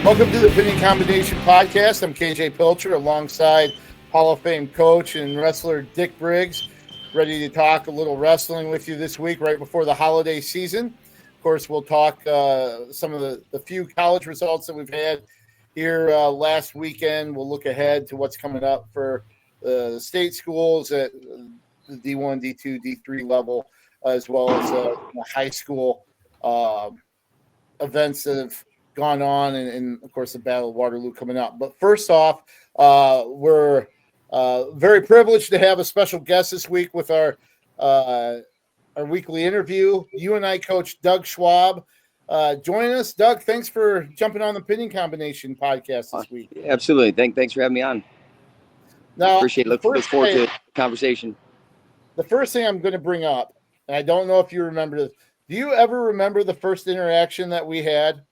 Welcome to the Opinion Combination Podcast. I'm KJ Pilcher alongside Hall of Fame coach and wrestler Dick Briggs, ready to talk a little wrestling with you this week right before the holiday season. Of course, we'll talk some of the few college results that we've had here last weekend. We'll look ahead to what's coming up for the state schools at the D1, D2, D3 level, as well as the high school events that have gone on, and of course the Battle of Waterloo coming up. But first off, we're very privileged to have a special guest this week with our weekly interview. UNI coach Doug Schwab join us. Doug, thanks for jumping on the Opinion Combination Podcast this week. Absolutely. Thanks for having me on. Now, appreciate it. Look forward to the conversation. The first thing I'm going to bring up, and I don't know if you remember this, do you ever remember the first interaction that we had?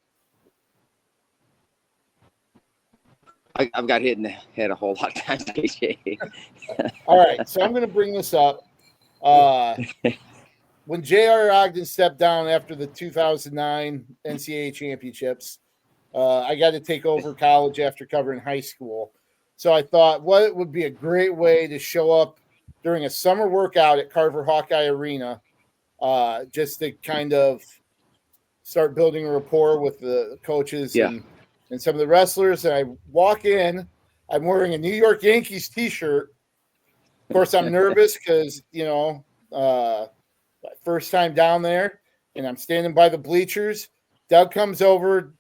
I've got hit in the head a whole lot of times, KJ. All right, so I'm going to bring this up. When J.R. Ogden stepped down after the 2009 NCAA championships, I got to take over college after covering high school. So I thought, what would be a great way to show up during a summer workout at Carver Hawkeye Arena, just to kind of start building a rapport with the coaches and some of the wrestlers. And I walk in, I'm wearing a New York Yankees t-shirt. Of course, I'm nervous because, first time down there, and I'm standing by the bleachers. Doug comes over,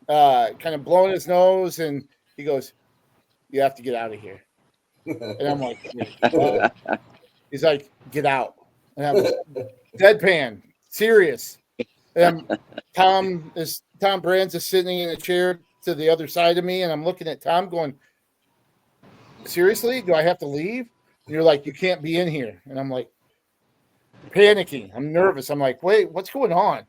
kind of blowing his nose, and he goes, "You have to get out of here." And I'm like, "Whoa." He's like, "Get out." And I'm deadpan, serious. And Tom Brands is sitting in a chair to the other side of me, and I'm looking at Tom going, "Seriously? Do I have to leave?" And you're like, "You can't be in here." And I'm like, panicking. I'm nervous. I'm like, "Wait, what's going on?"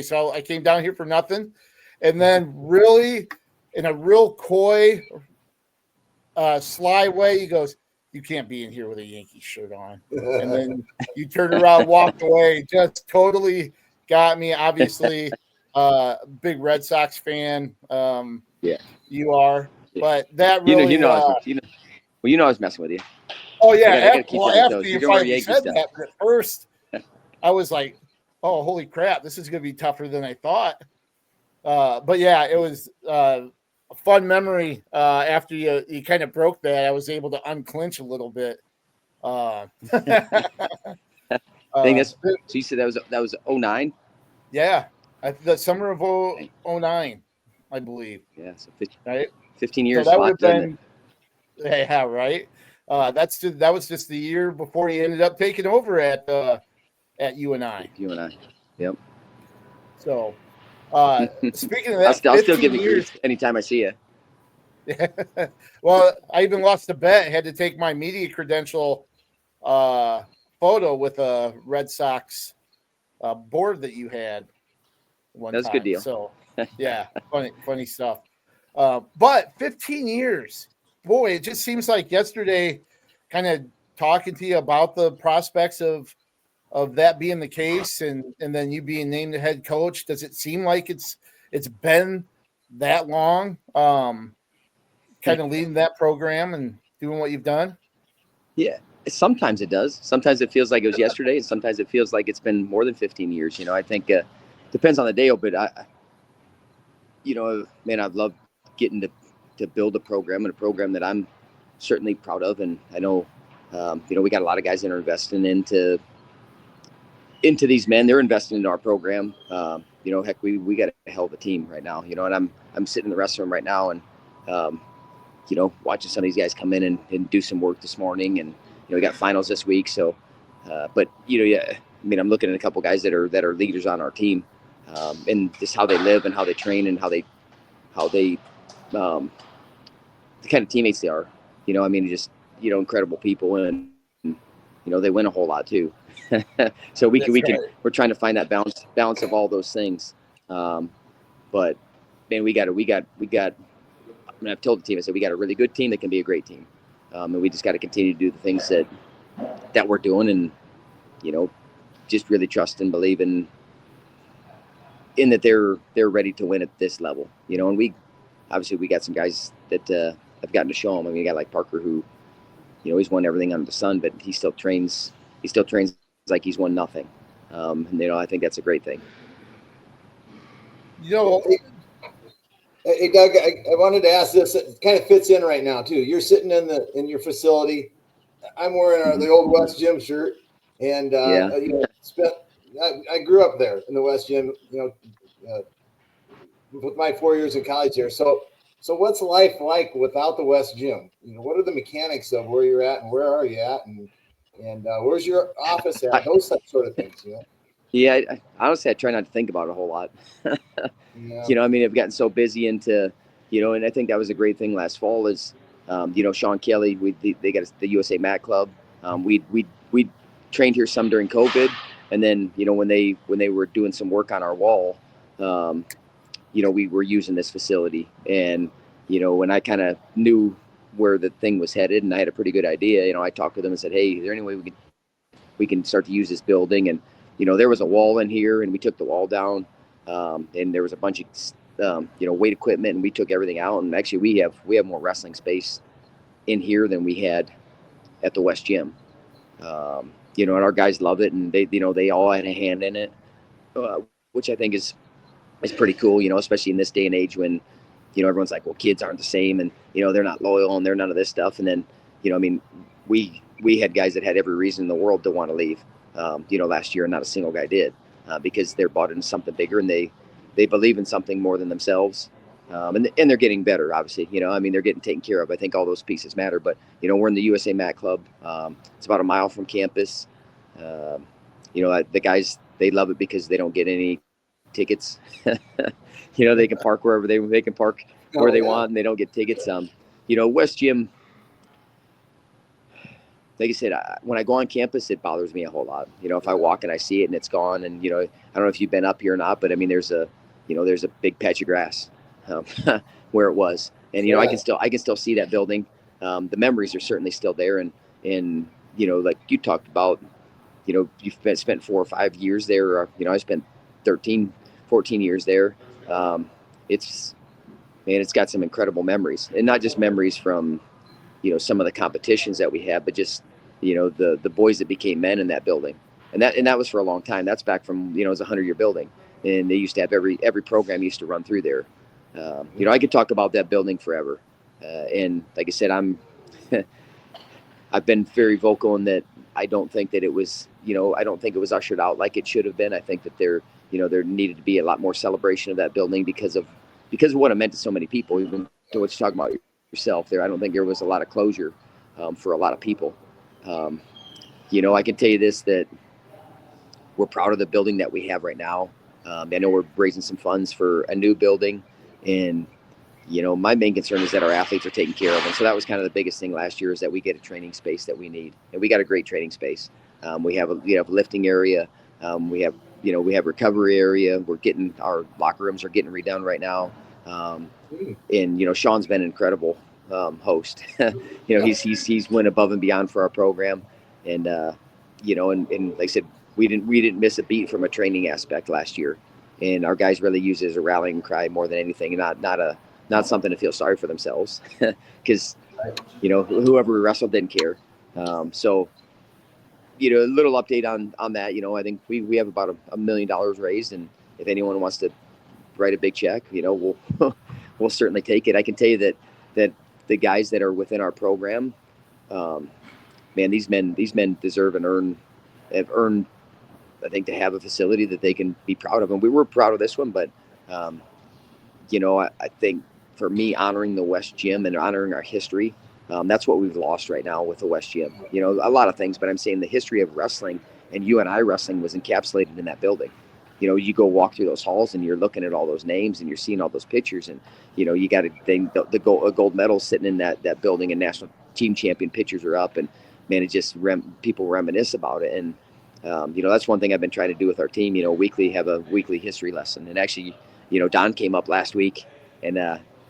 So I came down here for nothing. And then really, in a real coy, sly way, he goes, "You can't be in here with a Yankee shirt on." And then you turned around, walked away, just totally got me. Obviously, big Red Sox fan. You are, but that really, I was messing with you. Oh yeah. After you finally said that, but at first I was like, "Oh, holy crap! This is going to be tougher than I thought." But yeah, it was a fun memory. After you kind of broke that, I was able to unclinch a little bit. I think that's. So you said that was 2009. Yeah, the summer of 2009, I believe. Yeah, so 15 years. So that would have been. Yeah, right. That was just the year before he ended up taking over at UNI. UNI, yep. So, speaking of that, I'll still give you grief anytime I see you. Well, I even lost a bet. I had to take my media credential photo with a Red Sox board that you had. That's a good deal. So, yeah, funny stuff. But 15 years. Boy, it just seems like yesterday, kind of talking to you about the prospects of that being the case, and then you being named the head coach. Does it seem like it's been that long, kind of leading that program and doing what you've done? Yeah, sometimes it does. Sometimes it feels like it was yesterday, and sometimes it feels like it's been more than 15 years. I think depends on the day, but I've loved getting to build a program, and a program that I'm certainly proud of. And I know, we got a lot of guys that are investing into these men. They're investing into our program. Heck, we got a hell of a team right now, and I'm sitting in the restaurant right now and, watching some of these guys come in and do some work this morning. And, we got finals this week. So, I'm looking at a couple guys that are leaders on our team, and just how they live and how they train and how they the kind of teammates they are, just, incredible people, and, they win a whole lot too. So we're trying to find that balance of all those things. But man, I've told the team, I said, we got a really good team that can be a great team. And we just got to continue to do the things that we're doing, and, just really trust and believe in in that they're ready to win at this level, and we got some guys that have gotten to show them. I mean, a guy like Parker who, he's won everything under the sun, but he still trains like he's won nothing. And I think that's a great thing. Hey Doug, I wanted to ask this. It kind of fits in right now too. You're sitting in your facility. I'm wearing the old West Gym shirt, and I grew up there in the West Gym. With my 4 years in college there. So what's life like without the West Gym? What are the mechanics of where you're at and where are you at, and where's your office at? Those sort of things. Yeah, honestly, I try not to think about it a whole lot. Yeah. I mean, I've gotten so busy into, and I think that was a great thing last fall is, Sean Kelly, they got the USA Mat Club. We trained here some during COVID, and then when they were doing some work on our wall, we were using this facility, and when I kind of knew where the thing was headed, and I had a pretty good idea, I talked to them and said, hey, is there any way we can start to use this building? And there was a wall in here, and we took the wall down, and there was a bunch of weight equipment, and we took everything out. And actually, we have more wrestling space in here than we had at the West Gym. And our guys love it, and they all had a hand in it, which I think is pretty cool. Especially in this day and age when everyone's like, well, kids aren't the same, and they're not loyal, and they're none of this stuff. And then I mean, we had guys that had every reason in the world to want to leave. Last year, and not a single guy did, because they're bought into something bigger, and they believe in something more than themselves. And they're getting better, obviously. I mean, they're getting taken care of. I think all those pieces matter. But we're in the USA Mat Club. It's about a mile from campus. The guys, they love it because they don't get any tickets. They can park wherever they can park where they want, and they don't get tickets. West Gym, like I said, when I go on campus, it bothers me a whole lot. If I walk and I see it and it's gone, and I don't know if you've been up here or not, but I mean, there's a big patch of grass where it was, and I can still see that building. The memories are certainly still there, and like you talked about, you've spent 4 or 5 years there. I spent 13, 14 years there. It's got some incredible memories, and not just memories from some of the competitions that we have, but just the boys that became men in that building, and that was for a long time. That's back from it was a 100-year building, and they used to have every program used to run through there. I could talk about that building forever, and like I said, I've been very vocal in that I don't think that it was I don't think it was ushered out like it should have been. I think that there needed to be a lot more celebration of that building because of what it meant to so many people. Even to what you're talking about yourself there, I don't think there was a lot of closure for a lot of people. I can tell you this, that we're proud of the building that we have right now. I know we're raising some funds for a new building, and my main concern is that our athletes are taken care of. And so that was kind of the biggest thing last year, is that we get a training space that we need, and we got a great training space. We have a lifting area. We have recovery area. Our locker rooms are getting redone right now. And Sean's been an incredible host. He's went above and beyond for our program, and and like I said, we didn't miss a beat from a training aspect last year, and our guys really use it as a rallying cry more than anything, and not something to feel sorry for themselves, because whoever we wrestled didn't care. So a little update on that. I think we have about $1 million raised, and if anyone wants to write a big check, we'll certainly take it. I can tell you that the guys that are within our program, these men deserve and have earned, I think, to have a facility that they can be proud of. And we were proud of this one, but I think for me, honoring the West Gym and honoring our history, that's what we've lost right now with the West Gym. A lot of things, but I'm saying the history of wrestling and UNI wrestling was encapsulated in that building. You go walk through those halls and you're looking at all those names and you're seeing all those pictures, and you got to think the gold medal sitting in that building, and national team champion pictures are up, and man, it just people reminisce about it. And that's one thing I've been trying to do with our team. Have a weekly history lesson. And actually, Don came up last week and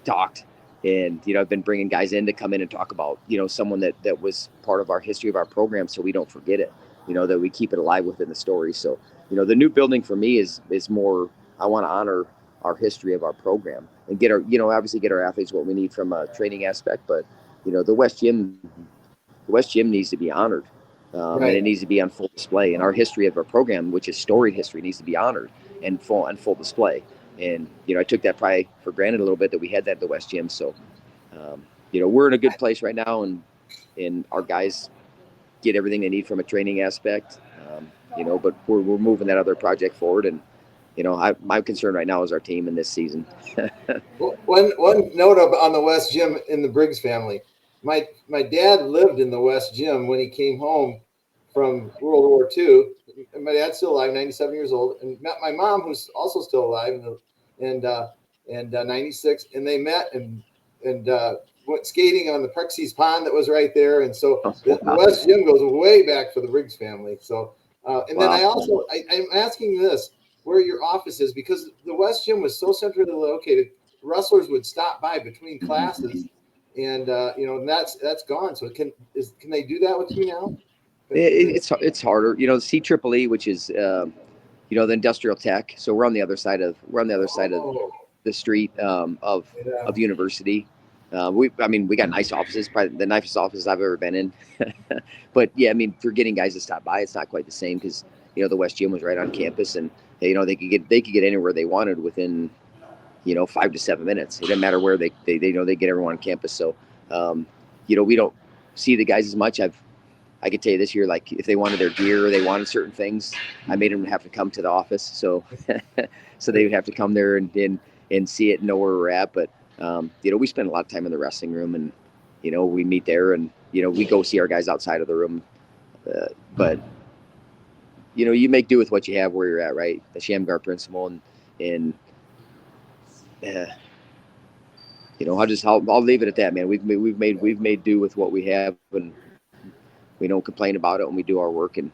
talked, and I've been bringing guys in to come in and talk about someone that was part of our history of our program, so we don't forget it. That we keep it alive within the story. So the new building for me is more I want to honor our history of our program and get our, obviously get our athletes what we need from a training aspect. But, the West Gym needs to be honored. And it needs to be on full display. And our history of our program, which is storied history, needs to be honored and full display. And, I took that probably for granted a little bit that we had that at the West Gym. So, we're in a good place right now, and our guys get everything they need from a training aspect. But we're moving that other project forward. And, my concern right now is our team in this season. One note on the West Gym in the Briggs family. My dad lived in the West Gym when he came home from World War II. And my dad's still alive, 97 years old, and met my mom, who's also still alive, and 96. And they met and went skating on the Prexy's Pond that was right there. And so the West Gym goes way back for the Briggs family. So then I'm asking this, where your office is, because the West Gym was so centrally located, wrestlers would stop by between classes, and that's gone. So can they do that with you now? It's harder. CEEE, which is the industrial tech. So we're on the other side of the street of University. We got nice offices, probably the nicest offices I've ever been in. But yeah, for getting guys to stop by, it's not quite the same because the West Gym was right on campus, and they could get anywhere they wanted within 5 to 7 minutes. It didn't matter where they get everyone on campus. So we don't see the guys as much. I could tell you this year, like if they wanted their gear or they wanted certain things, I made them have to come to the office. So so they would have to come there and see it and know where we're at. But we spend a lot of time in the wrestling room, and we meet there, and we go see our guys outside of the room. But you make do with what you have where you're at, right? The Shamgar principle, and I'll leave it at that, man. We've made do with what we have, and we don't complain about it when we do our work. And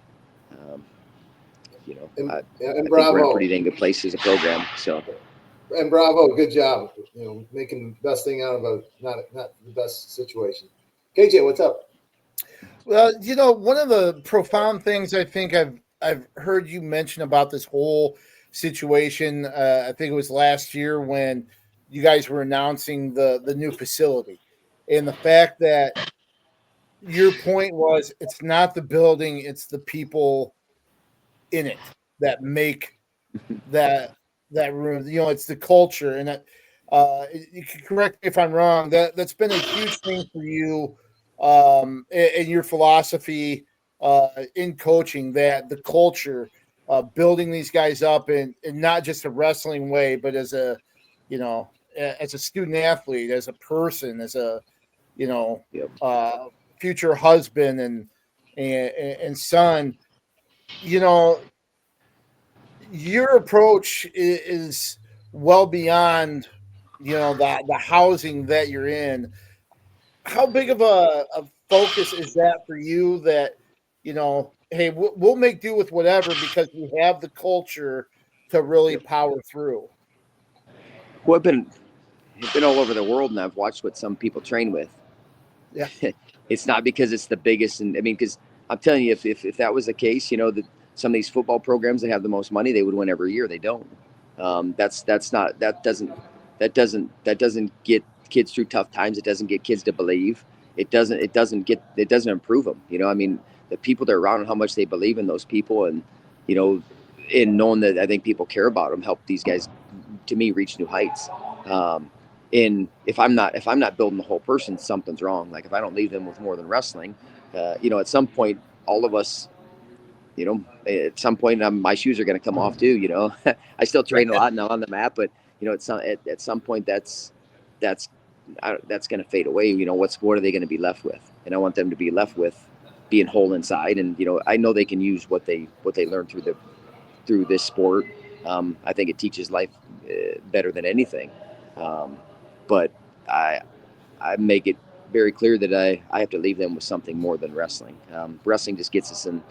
I think we're in a pretty dang good place as a program. So. And bravo, good job. Making the best thing out of not the best situation. KJ, what's up? Well, one of the profound things I think I've heard you mention about this whole situation, I think it was last year when you guys were announcing the new facility, and the fact that your point was it's not the building, it's the people in it that make that room. It's the culture, and that you can correct me if I'm wrong. That's been a huge thing for you in your philosophy in coaching, that the culture, building these guys up in not just a wrestling way, but as a as a student athlete, as a person, as a future husband and son. Your approach is well beyond the housing that you're in. How big of a focus is that for you, that hey, we'll make do with whatever because we have the culture to really power through? Well, I've been all over the world, and I've watched what some people train with. Yeah. It's not because it's the biggest, and because I'm telling you, if that was the case, that some of these football programs that have the most money, they would win every year. They don't. That doesn't get kids through tough times. It doesn't get kids to believe. It doesn't improve them. The people they're around and how much they believe in those people, and in knowing that I think people care about them, help these guys, to me, reach new heights. And if I'm not building the whole person, something's wrong. Like if I don't leave them with more than wrestling, at some point, all of us, at some point, my shoes are going to come off too. I still train a lot now on the mat, but at some point that's going to fade away. What are they going to be left with? And I want them to be left with being whole inside. And I know they can use what they learn through this sport. I think it teaches life better than anything. But I make it very clear that I have to leave them with something more than wrestling. Wrestling just gets us in,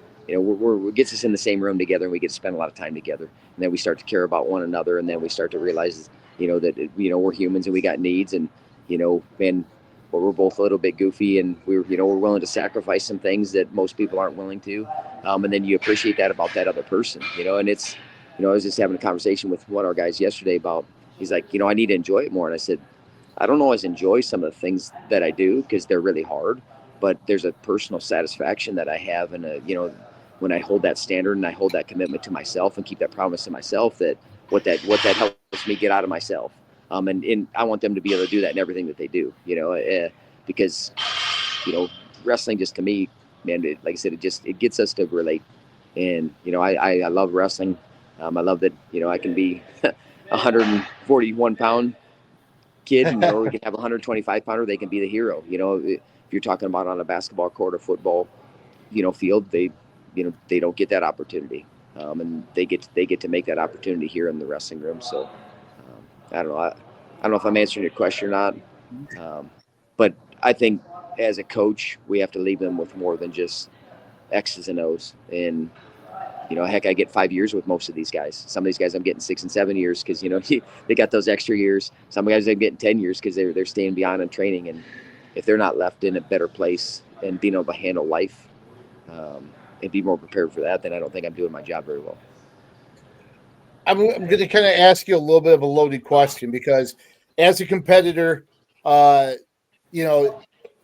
gets us in the same room together, and we get to spend a lot of time together. And then we start to care about one another, and then we start to realize, that we're humans and we got needs, and we're both a little bit goofy, and we're willing to sacrifice some things that most people aren't willing to. And then you appreciate that about that other person, and it's I was just having a conversation with one of our guys yesterday about, he's like, I need to enjoy it more. And I said, I don't always enjoy some of the things that I do because they're really hard, but there's a personal satisfaction that I have. And, when I hold that standard and I hold that commitment to myself and keep that promise to myself, that what that helps me get out of myself. And I want them to be able to do that in everything that they do, because, wrestling just, to me, man, like I said, it gets us to relate. And, I love wrestling. I love that, I can be 141 pound kid, or we can have a 125 pounder. They can be the hero. If you're talking about on a basketball court or football, field, they don't get that opportunity. And they get to make that opportunity here in the wrestling room. So I don't know. I don't know if I'm answering your question or not. But I think as a coach, we have to leave them with more than just X's and O's. And, heck, I get 5 years with most of these guys. Some of these guys I'm getting 6 and 7 years because, they got those extra years. Some guys I'm getting 10 years because they're staying beyond and training. And if they're not left in a better place and being able to handle life and be more prepared for that, then I don't think I'm doing my job very well. I'm going to kind of ask you a little bit of a loaded question because as a competitor,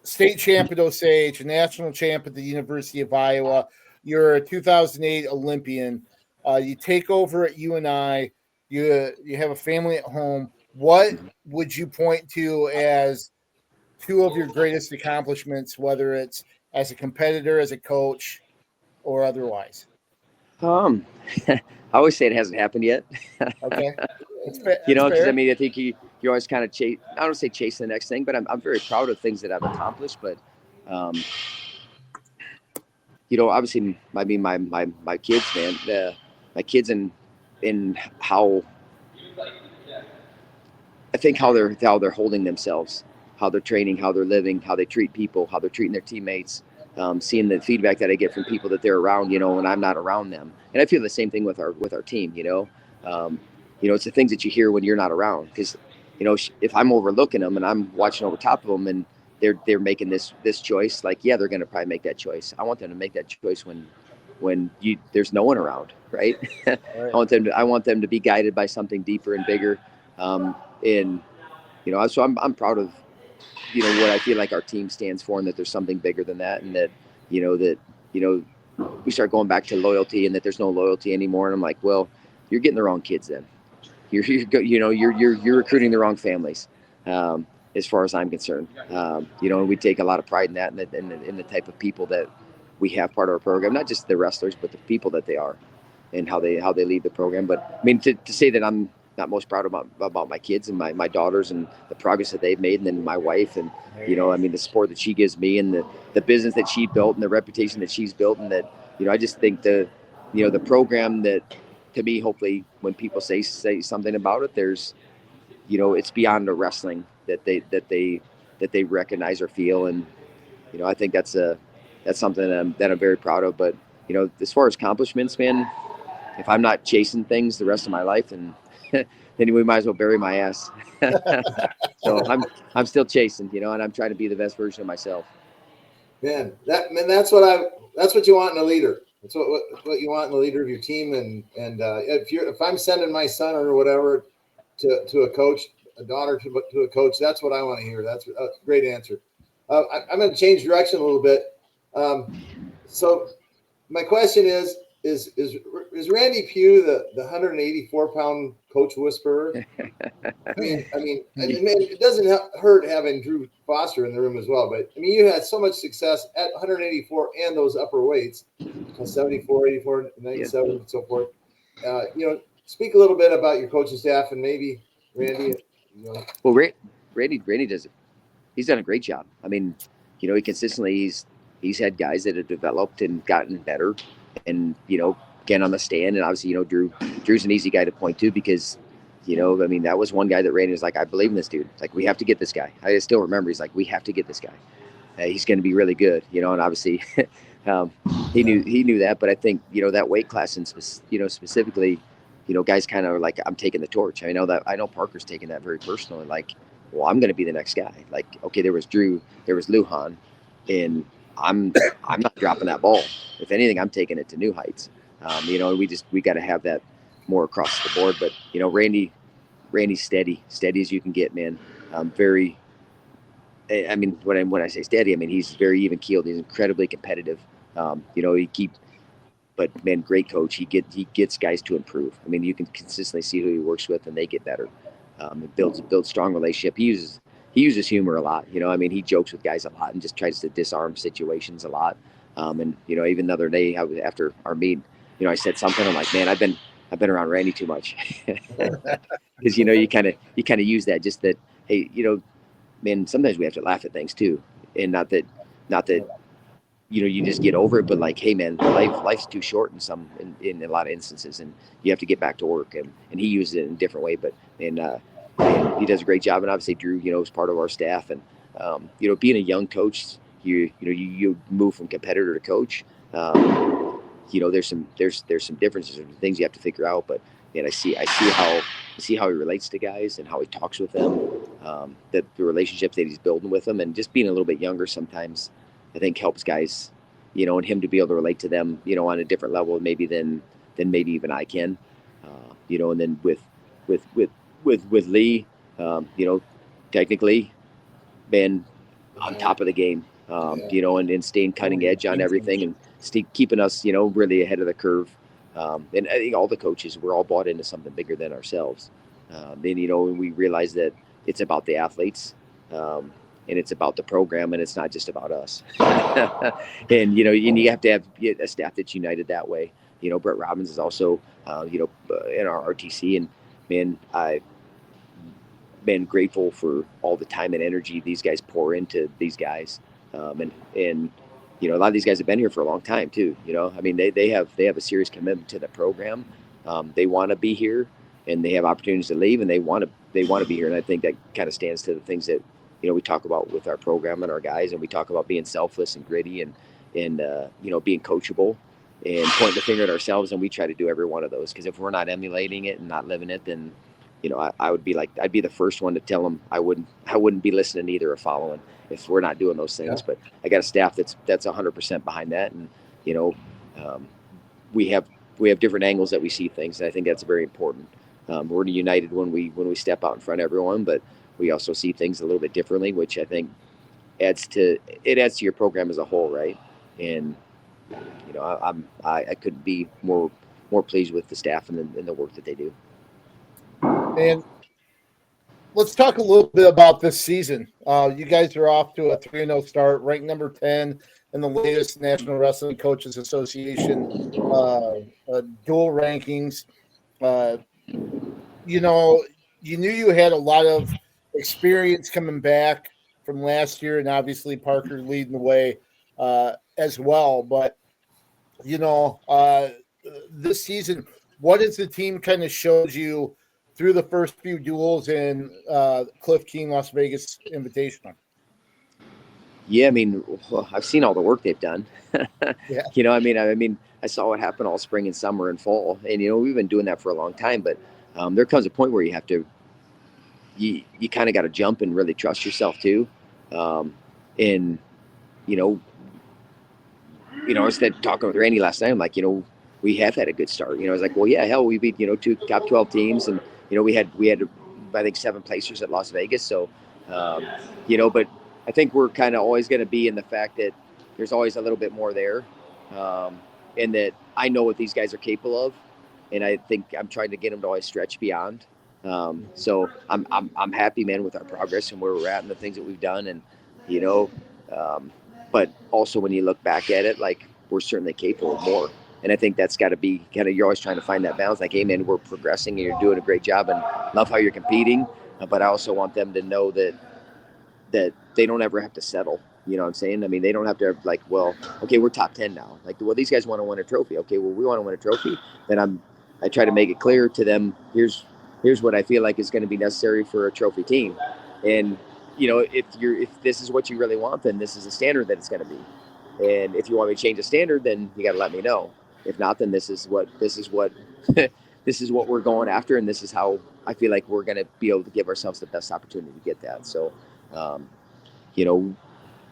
state champ at Osage, a national champ at the University of Iowa, you're a 2008 Olympian. You take over at UNI. You have a family at home. What would you point to as two of your greatest accomplishments, whether it's as a competitor, as a coach, or otherwise? I always say it hasn't happened yet. Okay. That's fair. Because I mean, I think you always kind of chase. I don't say chase the next thing, but I'm very proud of things that I've accomplished. But obviously, I mean, my kids, man, my kids, in how I think how they're holding themselves, how they're training, how they're living, how they treat people, how they're treating their teammates. Seeing the feedback that I get from people that they're around, when I'm not around them. And I feel the same thing with our team, it's the things that you hear when you're not around. Because, if I'm overlooking them and I'm watching over top of them and they're making this choice, like, yeah, they're going to probably make that choice. I want them to make that choice when there's no one around, right? Right. I want them to be guided by something deeper and bigger. So I'm proud of, what I feel like our team stands for, and that there's something bigger than that, and that we start going back to loyalty, and that there's no loyalty anymore. And I'm like, well, you're getting the wrong kids then. You're recruiting the wrong families, as far as I'm concerned. And we take a lot of pride in that, and in the type of people that we have part of our program, not just the wrestlers, but the people that they are, and how they lead the program. But I mean, to say that I'm not most proud about my kids and my daughters and the progress that they've made, and then my wife, and the support that she gives me, and the business that she built, and the reputation that she's built, and that I just think the program that, to me, hopefully when people say something about it, there's it's beyond the wrestling that they recognize or feel. And I think that's something that I'm very proud of. But as far as accomplishments, man, if I'm not chasing things the rest of my life, and then we might as well bury my ass. So I'm still chasing, and I'm trying to be the best version of myself. Man, that's what you want in a leader. That's what you want in the leader of your team. And if I'm sending my son or whatever to a coach, a daughter to a coach, that's what I want to hear. That's a great answer. I'm going to change direction a little bit. So my question is Randy Pugh the 184-pound coach whisperer? I mean, it doesn't hurt having Drew Foster in the room as well. But I mean, you had so much success at 184 and those upper weights, 74, 84, 97, and so forth. Speak a little bit about your coaching staff and maybe Randy. Well, Randy does it. He's done a great job. I mean, he consistently he's had guys that have developed and gotten better, and again on the stand. And obviously, Drew's an easy guy to point to because, I mean, that was one guy that Randy was like, I believe in this dude. It's like, we have to get this guy. I still remember he's like, we have to get this guy. He's going to be really good, and obviously he knew that. But I think that weight class, and specifically, guys kind of like, I'm taking the torch. I know Parker's taking that very personally. Like, well, I'm going to be the next guy. Like, okay, there was Drew, there was Lujan, and I'm not dropping that ball. If anything, I'm taking it to new heights. We got to have that more across the board. But Randy's steady as you can get, man. Very. I mean, when I say steady, I mean he's very even keeled. He's incredibly competitive. But man, great coach. He gets guys to improve. I mean, you can consistently see who he works with, and they get better. It builds strong relationship. He uses humor a lot. I mean, he jokes with guys a lot and just tries to disarm situations a lot. And even the other day, after our meet, I said something. I'm like, man, I've been around Randy too much, because you kind of use that, just that. Hey, man, sometimes we have to laugh at things too, and not that you just get over it, but like, hey man, life's too short in a lot of instances, and you have to get back to work, and he uses it in a different way, but and he does a great job. And obviously Drew is part of our staff, and being a young coach, you move from competitor to coach. There's some differences and things you have to figure out, but man, I see how he relates to guys and how he talks with them, the relationships that he's building with them, and just being a little bit younger sometimes, I think helps guys, and him to be able to relate to them, on a different level maybe than maybe even I can, and then with Lee, technically been on top of the game, and staying cutting edge on everything, and keeping us, really ahead of the curve. And I think all the coaches, we're all bought into something bigger than ourselves. Then, we realize that it's about the athletes, and it's about the program, and it's not just about us. And you have to have a staff that's united that way. Brett Robbins is also in our RTC, and man, I've been grateful for all the time and energy these guys pour into these guys, and a lot of these guys have been here for a long time too. I mean, they have a serious commitment to the program. They want to be here, and they have opportunities to leave, and they want to be here. And I think that kind of stands to the things that we talk about with our program and our guys, and we talk about being selfless and gritty, and being coachable, and pointing the finger at ourselves. And we try to do every one of those, because if we're not emulating it and not living it, then I'd be the first one to tell them I wouldn't be listening either or following if we're not doing those things. Yeah. But I got a staff that's 100% behind that, and we have different angles that we see things, and I think that's very important. We're united when we step out in front of everyone, but we also see things a little bit differently, which I think adds to your program as a whole, right? And I couldn't be more pleased with the staff and the work that they do. And let's talk a little bit about this season. You guys are off to a 3-0 start, ranked number 10 in the latest National Wrestling Coaches Association dual rankings. You knew you had a lot of experience coming back from last year, and obviously Parker leading the way as well. But, this season, what has the team kind of showed you through the first few duels in Cliff King Las Vegas Invitational? Yeah, I mean, I've seen all the work they've done. Yeah. I mean, I saw what happened all spring and summer and fall, and we've been doing that for a long time. But there comes a point where you have to, you kind of got to jump and really trust yourself too. And instead talking with Randy last night, I'm like, we have had a good start. I was like, well, yeah, hell, we beat 2 top 12 teams, and we had I think 7 placers at Las Vegas. So, but I think we're kind of always going to be in the fact that there's always a little bit more there, and that I know what these guys are capable of, and I think I'm trying to get them to always stretch beyond. So I'm happy, man, with our progress and where we're at and the things that we've done, and but also when you look back at it, like, we're certainly capable of more. And I think that's got to be kind of, you're always trying to find that balance. Like, hey, man, we're progressing and you're doing a great job, and love how you're competing. But I also want them to know that they don't ever have to settle. You know what I'm saying? I mean, they don't have to, like, well, okay, we're top 10 now. Like, well, these guys want to win a trophy. Okay, well, we want to win a trophy. Then I try to make it clear to them, here's what I feel like is going to be necessary for a trophy team. And, if this is what you really want, then this is the standard that it's going to be. And if you want me to change the standard, then you got to let me know. If not, then this is what this is what we're going after, and this is how I feel like we're going to be able to give ourselves the best opportunity to get that. So, man,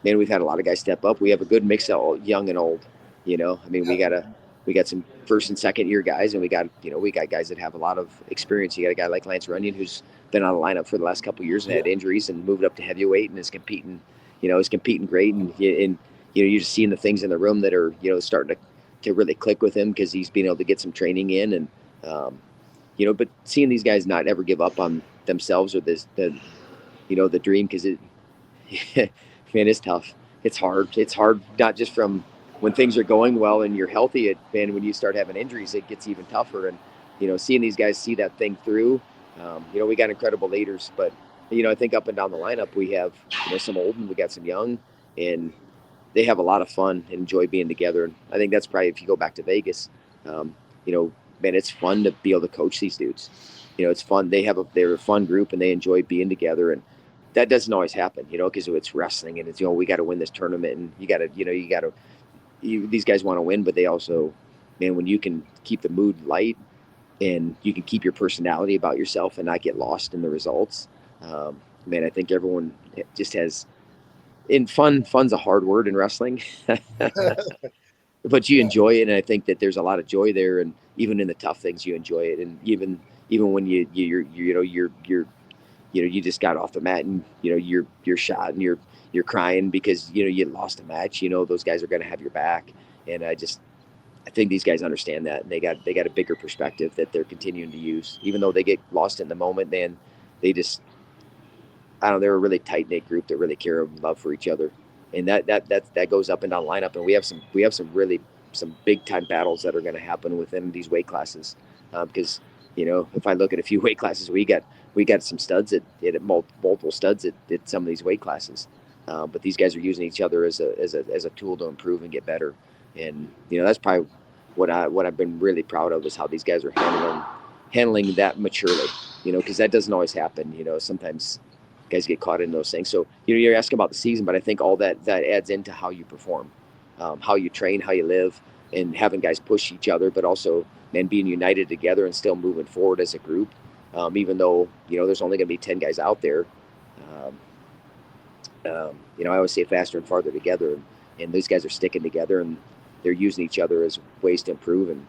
we've had a lot of guys step up. We have a good mix of young and old. I mean, we got got some first and second year guys, and we got guys that have a lot of experience. You got a guy like Lance Runyon who's been on the lineup for the last couple of years and had injuries and moved up to heavyweight and is competing great. And you're just seeing the things in the room that are, starting to really click with him because he's been able to get some training in. And, but seeing these guys not ever give up on themselves or the dream, because man, it's tough. It's hard. It's hard, not just from when things are going well and you're healthy, and when you start having injuries, it gets even tougher. And, seeing these guys see that thing through, we got incredible leaders, but, I think up and down the lineup, we have, some old and we got some young, and they have a lot of fun and enjoy being together. And I think that's probably, if you go back to Vegas, man, it's fun to be able to coach these dudes. It's fun. They're a fun group and they enjoy being together. And that doesn't always happen, because it's wrestling and it's, we got to win this tournament, and these guys want to win, but they also, man, when you can keep the mood light and you can keep your personality about yourself and not get lost in the results, man, I think everyone just has, in fun's a hard word in wrestling, but you enjoy it. And I think that there's a lot of joy there. And even in the tough things, you enjoy it. And even when you just got off the mat and, you're shot and you're crying because, you lost a match, those guys are going to have your back. And I think these guys understand that, and they got a bigger perspective that they're continuing to use, even though they get lost in the moment, man. They're a really tight knit group that really care and love for each other. And that goes up and down lineup. And we have some big time battles that are going to happen within these weight classes. Because, if I look at a few weight classes, we got some studs at multiple studs at some of these weight classes. But these guys are using each other as a tool to improve and get better. And, that's probably what I've been really proud of, is how these guys are handling that maturely, because that doesn't always happen. Sometimes guys get caught in those things. So, you're asking about the season, but I think all that adds into how you perform, how you train, how you live, and having guys push each other, but also, man, being united together and still moving forward as a group. Even though, there's only going to be 10 guys out there, I always say faster and farther together, and these guys are sticking together and they're using each other as ways to improve. And,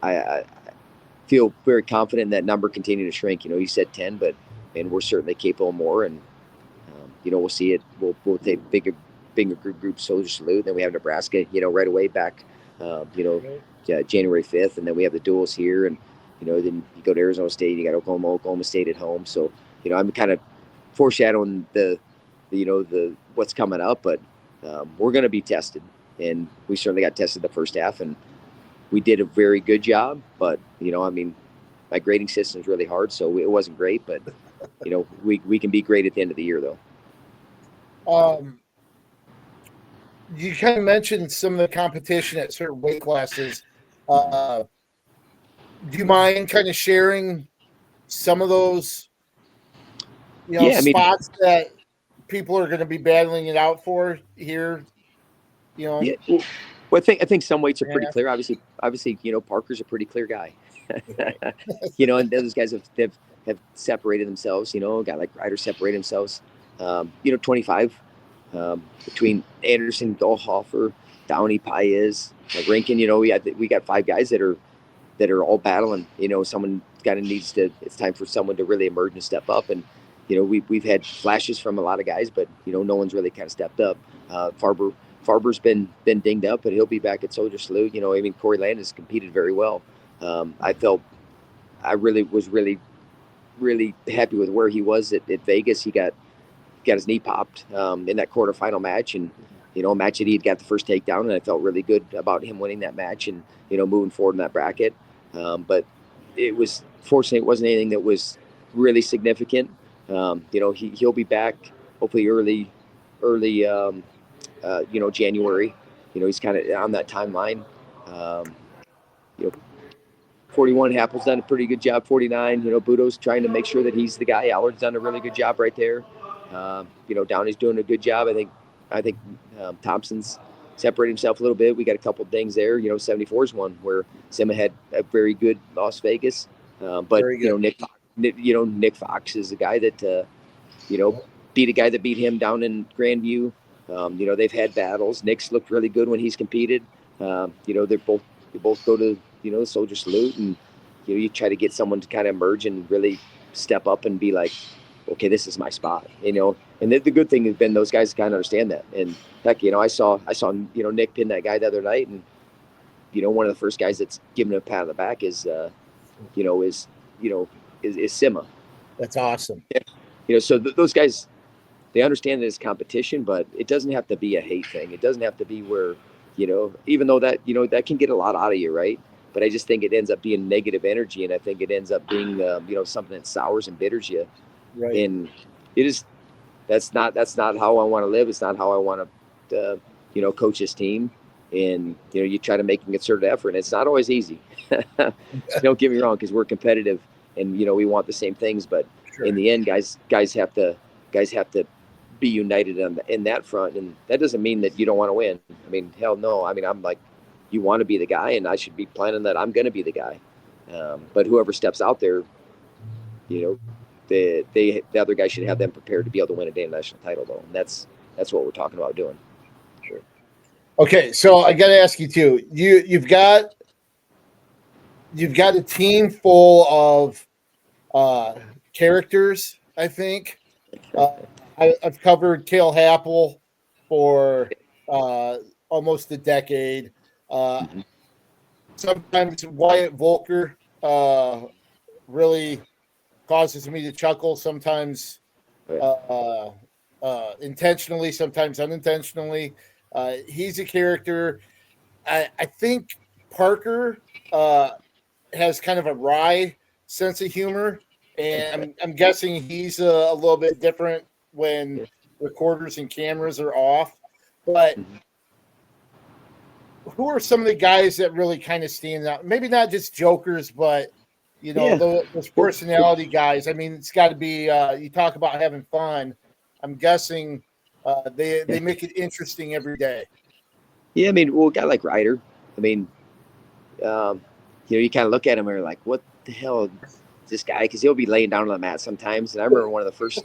I feel very confident in that number continuing to shrink. You said 10, and we're certainly capable more. And, we'll see it. We'll take bigger group soldier salute. Then we have Nebraska, right away back, January 5th. And then we have the duels here. And, then you go to Arizona State, you got Oklahoma State at home. So, I'm kind of foreshadowing the what's coming up, but we're going to be tested. And we certainly got tested the first half, and we did a very good job. But, my grading system is really hard, so it wasn't great. But, we can be great at the end of the year, though. You kind of mentioned some of the competition at certain weight classes. Do you mind kind of sharing some of those, spots that people are going to be battling it out for here? Yeah. Well, I think some weights are pretty clear. Obviously, Parker's a pretty clear guy. And those guys have separated themselves. A guy like Ryder separated themselves. 25 between Anderson, Dahlhofer, Downey, Paez, Rankin. We got 5 guys that are all battling. Someone kind of needs to. It's time for someone to really emerge and step up. And we've had flashes from a lot of guys, but no one's really kind of stepped up. Farber's been dinged up, but he'll be back at Soldier Salute. Corey Landis competed very well. I really was really happy with where he was at Vegas. He got his knee popped in that quarterfinal match, and a match that he had got the first takedown, and I felt really good about him winning that match and moving forward in that bracket. But fortunately it wasn't anything that was really significant. He'll be back hopefully early January. He's kind of on that timeline. 41, Happel's done a pretty good job. 49, Budo's trying to make sure that he's the guy. Allard's done a really good job right there. Downey's doing a good job. I think Thompson's separated himself a little bit. We got a couple of things there. 74 is one where Sima had a very good Las Vegas. But Nick Fox is the guy that beat a guy that beat him down in Grandview. They've had battles. Nick's looked really good when he's competed. they both go to, the soldier salute, and, you try to get someone to kind of emerge and really step up and be like, okay, this is my spot, and the good thing has been those guys kind of understand that. And heck, I saw, Nick pin that guy the other night, and, one of the first guys that's giving him a pat on the back is Sima. That's awesome. So those guys, they understand that it's competition, but it doesn't have to be a hate thing. It doesn't have to be where, even though that, that can get a lot out of you, right? But I just think it ends up being negative energy, and I think it ends up being, something that sours and bitters you. Right. And it is, that's not how I want to live. It's not how I want to, coach this team. And, you try to make a concerted effort, and it's not always easy. Don't get me wrong, because we're competitive and, we want the same things, but sure, in the end, guys have to be united in that front. And that doesn't mean that you don't want to win. I mean, hell no. I mean, I'm like, you want to be the guy, and I should be planning that I'm going to be the guy. But whoever steps out there, the other guy should have them prepared to be able to win a damn national title, though. And that's what we're talking about doing. Sure. Okay, so I got to ask you too. You've got a team full of characters, I think. I've covered Cale Happel for almost a decade. Sometimes Wyatt Volker really causes me to chuckle. Sometimes intentionally, sometimes unintentionally. He's a character. I think Parker has kind of a wry sense of humor, and I'm guessing he's a little bit different when recorders and cameras are off. But who are some of the guys that really kind of stand out? Maybe not just jokers, but those personality guys. I mean, it's got to be. You talk about having fun. I'm guessing they make it interesting every day. Yeah, I mean, well, a guy like Ryder. I mean, you kind of look at him and you're like, what the hell is this guy? Because he'll be laying down on the mat sometimes. And I remember one of the first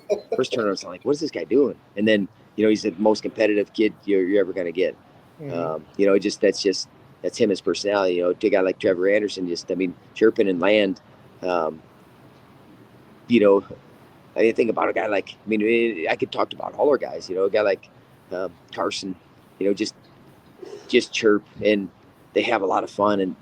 tournaments, I'm like, what is this guy doing? And then, he's the most competitive kid you're ever going to get. That's him, his personality. To a guy like Trevor Anderson, chirping and land. I didn't think about a guy like, I could talk about all our guys, a guy like Carson, just chirp, and they have a lot of fun. And,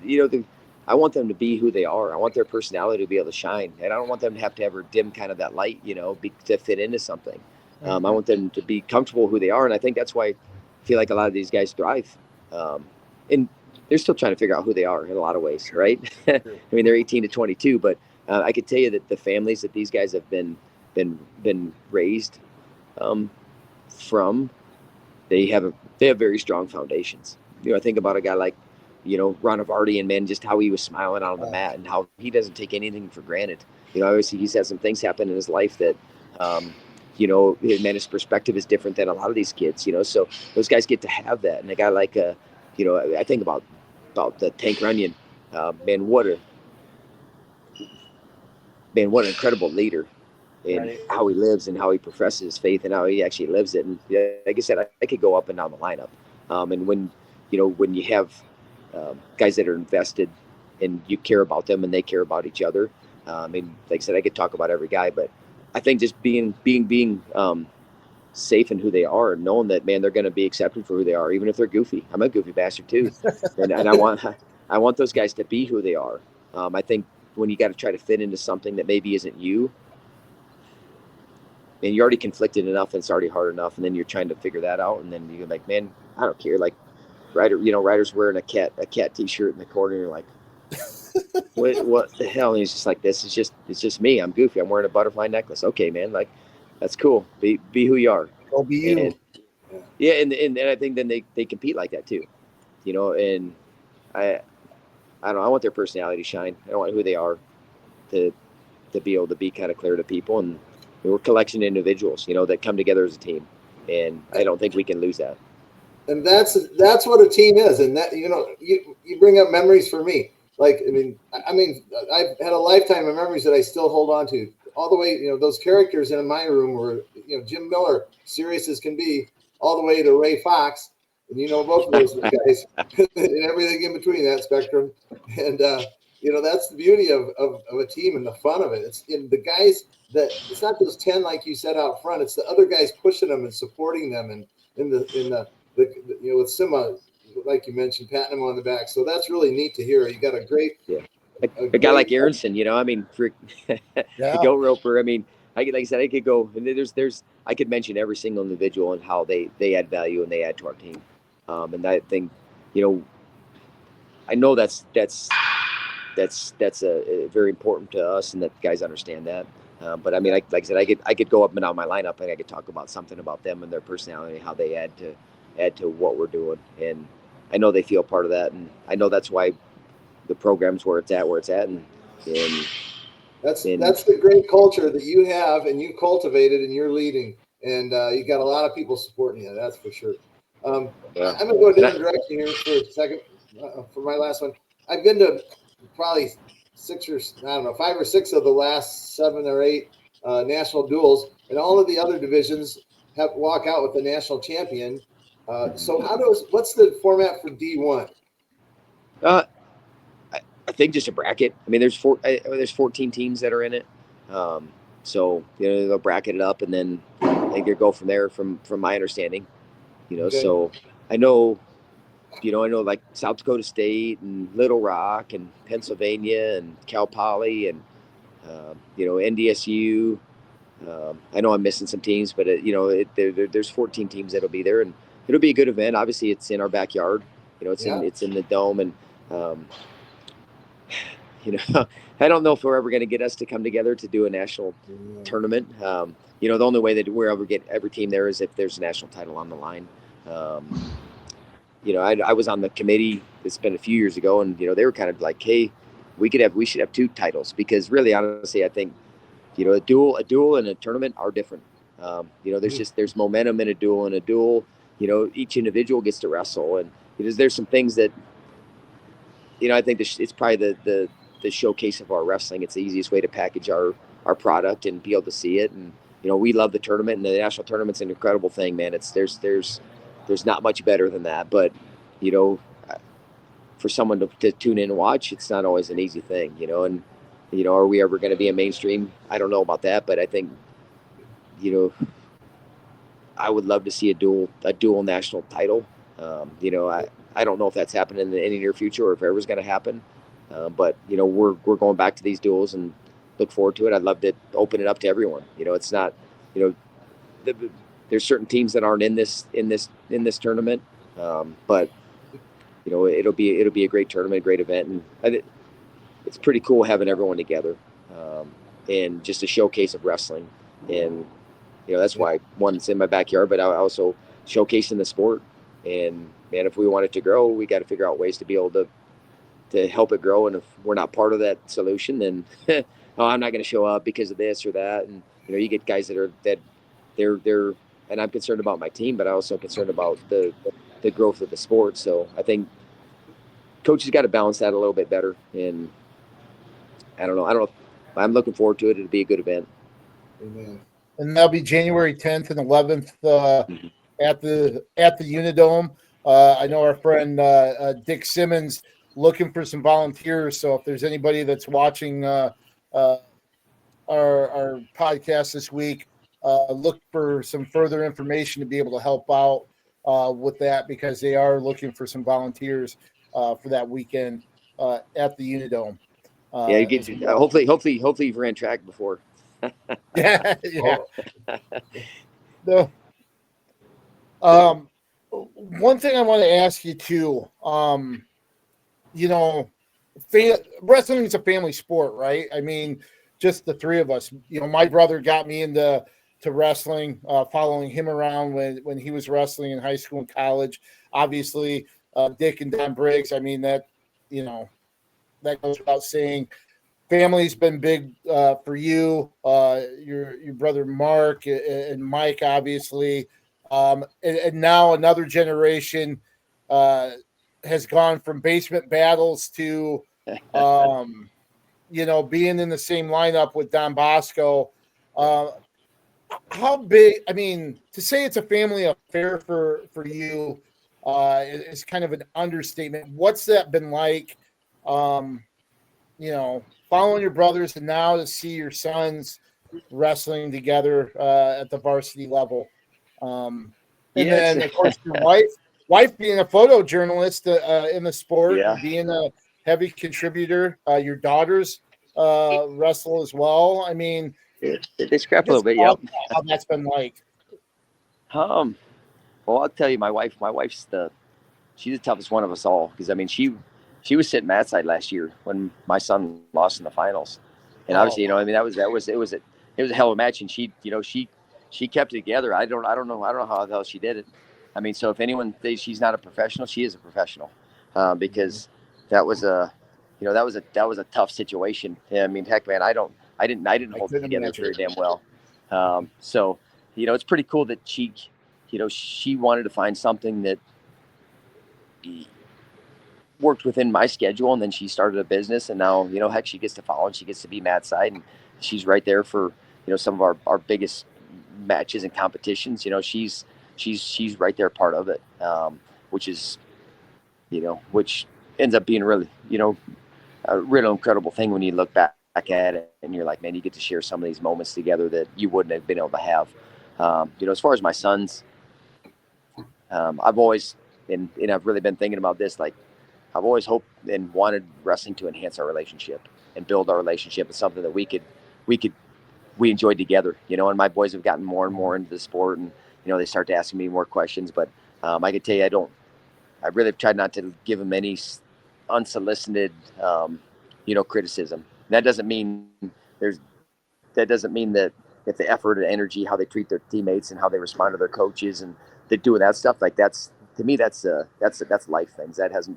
I want them to be who they are. I want their personality to be able to shine. And I don't want them to have to ever dim kind of that light, to fit into something. I want them to be comfortable who they are. And I think that's why I feel like a lot of these guys thrive. And they're still trying to figure out who they are in a lot of ways, right? I mean, they're 18 to 22, but I could tell you that the families that these guys have been raised from, they have very strong foundations. I think about a guy like, Ron Avardi, and man, just how he was smiling out on the mat and how he doesn't take anything for granted. Obviously he's had some things happen in his life that, his perspective is different than a lot of these kids, so those guys get to have that. And a guy like, I think about the Tank Runyon, man, what an incredible leader, and how he lives and how he professes his faith and how he actually lives it. And like I said, I could go up and down the lineup. And when you have guys that are invested and you care about them and they care about each other. Like I said, I could talk about every guy, but I think just being safe in who they are and knowing that, man, they're going to be accepted for who they are, even if they're goofy. I'm a goofy bastard too. and I want those guys to be who they are. I think when you got to try to fit into something that maybe isn't you, and you're already conflicted enough and it's already hard enough, and then you're trying to figure that out, and then you're like, man, I don't care. Like Ryder's wearing a cat t-shirt in the corner, and you're like, what the hell? And he's just like, it's just me. I'm goofy. I'm wearing a butterfly necklace. Okay, man, like that's cool. Be who you are. Go be you. And, and I think then they compete like that too. And I don't know, I want their personality to shine. I want who they are to be able to be kind of clear to people. And we're a collection of individuals, that come together as a team. And I don't think we can lose that. And that's what a team is. And that, you bring up memories for me. Like, I've had a lifetime of memories that I still hold on to all the way, those characters in my room were, Jim Miller, serious as can be, all the way to Ray Fox. and you know both of those guys and everything in between that spectrum. And that's the beauty of a team and the fun of it. It's in the guys that it's not those 10 like you said out front. It's the other guys pushing them and supporting them, and in the with Sima, like you mentioned, patting them on the back. So that's really neat to hear. You got a great a guy like Aronson, I mean, for the goat roper. I mean, like I said, I could go and I could mention every single individual and how they add value and they add to our team. And I think, I know that's very important to us, and that guys understand that. But I mean, like I said, I could go up and down my lineup and I could talk about something about them and their personality, how they add to what we're doing, and I know they feel part of that, and I know that's why the program's where it's at, and that's the great culture that you have and you cultivated and you're leading, and you got a lot of people supporting you. That's for sure. I'm gonna go a different direction here for a second for my last one. I've been to probably 5 or 6 of the last 7 or 8 national duels, and all of the other divisions walk out with the national champion. So what's the format for D1? I think just a bracket. I mean, there's 14 teams that are in it. So they'll bracket it up, and then they could go from there. From my understanding, Okay. So I know like South Dakota State and Little Rock and Pennsylvania and Cal Poly and NDSU. I know I'm missing some teams, but there's 14 teams that'll be there, and it'll be a good event. Obviously, it's in our backyard. It's in the dome, and I don't know if we're ever going to get us to come together to do a national tournament. The only way that we'll ever get every team there is if there's a national title on the line. I was on the committee. It's been a few years ago, and they were kind of like, "Hey, we should have 2 titles," because really, honestly, I think a duel and a tournament are different. There's momentum in a duel, and a duel, each individual gets to wrestle, and there's some things that I think it's probably the showcase of our wrestling. It's the easiest way to package our product and be able to see it. And we love the tournament, and the national tournament's an incredible thing, man. There's not much better than that. But for someone to tune in and watch, it's not always an easy thing. And are we ever going to be a mainstream? I don't know about that, but I think I would love to see a dual national title. I don't know if that's happening in any near future or if it ever was going to happen. But we're going back to these duels and look forward to it. I'd love to open it up to everyone. It's not, there's certain teams that aren't in this tournament, but it'll be a great tournament, a great event, and it's pretty cool having everyone together, and just a showcase of wrestling. And that's why it's in my backyard, but I also showcasing the sport. And man, if we want it to grow, we got to figure out ways to be able to help it grow. And if we're not part of that solution, then I'm not going to show up because of this or that. And you get guys that they're and I'm concerned about my team, but I'm also concerned about the growth of the sport. So I think coaches got to balance that a little bit better. And I don't know. I'm looking forward to it. It'll be a good event. Amen. And that'll be January 10th and 11th at the Unidome. I know our friend Dick Simmons looking for some volunteers. So if there's anybody that's watching our podcast this week, look for some further information to be able to help out with that, because they are looking for some volunteers for that weekend at the Unidome. You get hopefully you've ran track before. yeah. No. One thing I want to ask you too, wrestling is a family sport, right? I mean, just the 3 of us. My brother got me into wrestling, following him around when he was wrestling in high school and college. Obviously, Dick and Dick Briggs. I mean, that goes without saying. Family's been big for you, your brother Mark and Mike, obviously, and now another generation has gone from basement battles to being in the same lineup with Don Bosco. How big? I mean, to say it's a family affair for you, is kind of an understatement. What's that been like? Following your brothers and now to see your sons wrestling together at the varsity level. And then, of course, your wife being a photojournalist in the sport, being a heavy contributor. Your daughters wrestle as well. I mean, they scrap a little bit. Yep. How that's been like. Well, I'll tell you, my wife's she's the toughest one of us all, because I mean she was sitting mat side last year when my son lost in the finals, and obviously I mean it was a hell of a match, and she kept it together. I don't know how the hell she did it. I mean, so if anyone thinks she's not a professional, she is a professional, because that was a tough situation. I mean, heck, man, I didn't hold it together very damn well. So it's pretty cool that she wanted to find something that worked within my schedule, and then she started a business, and now heck, she gets to follow and she gets to be mat side, and she's right there for some of our biggest matches and competitions. She's right there, part of it, which is which ends up being really a real incredible thing when you look back at it and you're like, man, you get to share some of these moments together that you wouldn't have been able to have. As far as my sons, I've always and I've really been thinking about this, like I've always hoped and wanted wrestling to enhance our relationship and build our relationship. It's something that we enjoyed together, and my boys have gotten more and more into the sport, and they start to ask me more questions, but I can tell you, I really tried not to give them any unsolicited criticism. That doesn't mean that if the effort and energy, how they treat their teammates and how they respond to their coaches and they do that stuff, like that's, to me, that's life things. That has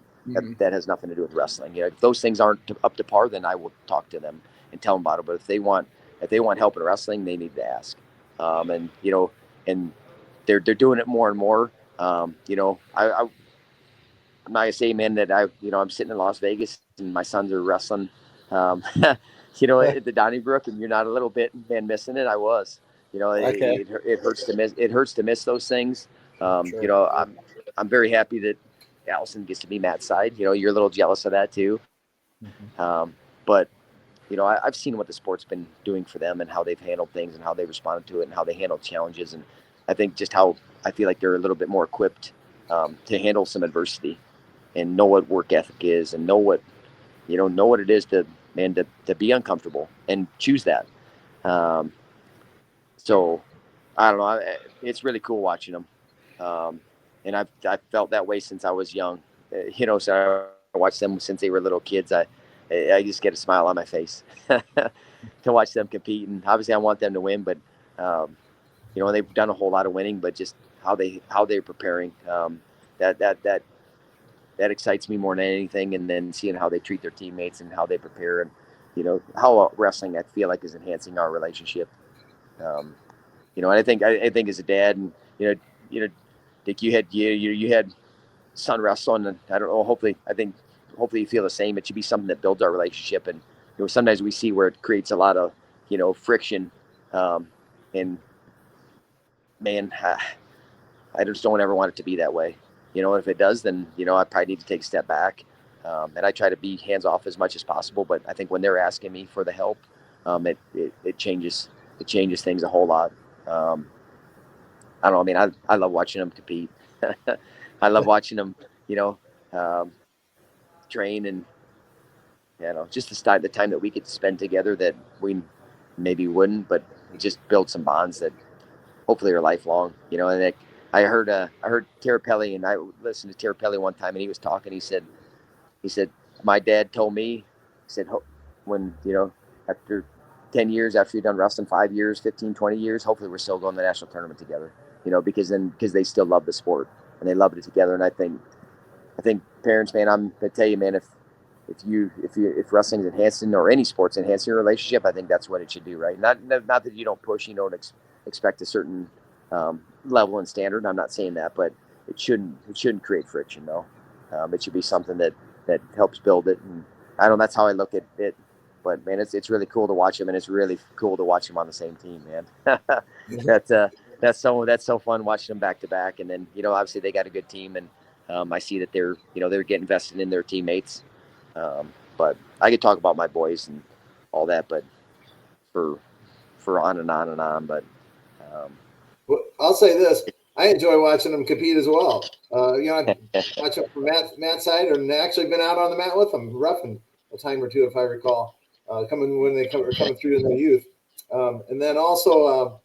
nothing to do with wrestling. If those things aren't up to par, then I will talk to them and tell them about it. But if they want help in wrestling, they need to ask. And they're doing it more and more. I'm not gonna say, man, that I'm sitting in Las Vegas and my sons are wrestling, at the Donnybrook, and you're not a little bit, man, missing it. I was, it hurts to miss. It hurts to miss those things. Sure. I'm very happy that Allison gets to be mat side. You're a little jealous of that too. Mm-hmm. But I've seen what the sport's been doing for them and how they've handled things and how they responded to it and how they handle challenges. And I think just how I feel like they're a little bit more equipped to handle some adversity and know what work ethic is and know what it is to be uncomfortable and choose that. So I don't know. It's really cool watching them. And I've felt that way since I was young, so I watched them since they were little kids. I just get a smile on my face to watch them compete. And obviously I want them to win, but, they've done a whole lot of winning, but just how they're preparing, that excites me more than anything. And then seeing how they treat their teammates and how they prepare and, how wrestling, I feel like, is enhancing our relationship. And I think as a dad, and, Dick, you had son wrestle, and I don't know, hopefully you feel the same. It should be something that builds our relationship. And, sometimes we see where it creates a lot of, friction. And man, I just don't ever want it to be that way. If it does, then, I probably need to take a step back. And I try to be hands off as much as possible. But I think when they're asking me for the help, it changes things a whole lot. I don't know. I mean, I love watching them compete. I love watching them, train, and just the time that we get to spend together that we maybe wouldn't, but just build some bonds that hopefully are lifelong. And I heard Terrapelli, and I listened to Terrapelli one time, and he was talking. He said, my dad told me, he said, when after 10 years, after you've done wrestling 5 years, 15, 20 years, hopefully we're still going to the national tournament together. Because they still love the sport and they love it together. And I think parents, man, I'm gonna tell you, man, if wrestling is enhancing, or any sports enhancing your relationship, I think that's what it should do, right? Not that you don't push, you don't expect a certain level and standard. I'm not saying that, but it shouldn't create friction, though. It should be something that helps build it. And I don't know, that's how I look at it. But man, it's really cool to watch them, and it's really cool to watch them on the same team, man. That's so fun watching them back to back. And then obviously they got a good team, and I see that they're getting invested in their teammates. But I could talk about my boys and all that, but for on and on and on. But Well, I'll say this: I enjoy watching them compete as well. I watch them from Matt's side, and actually been out on the mat with them, roughing a time or two, if I recall, coming when they were coming through in their youth. And then also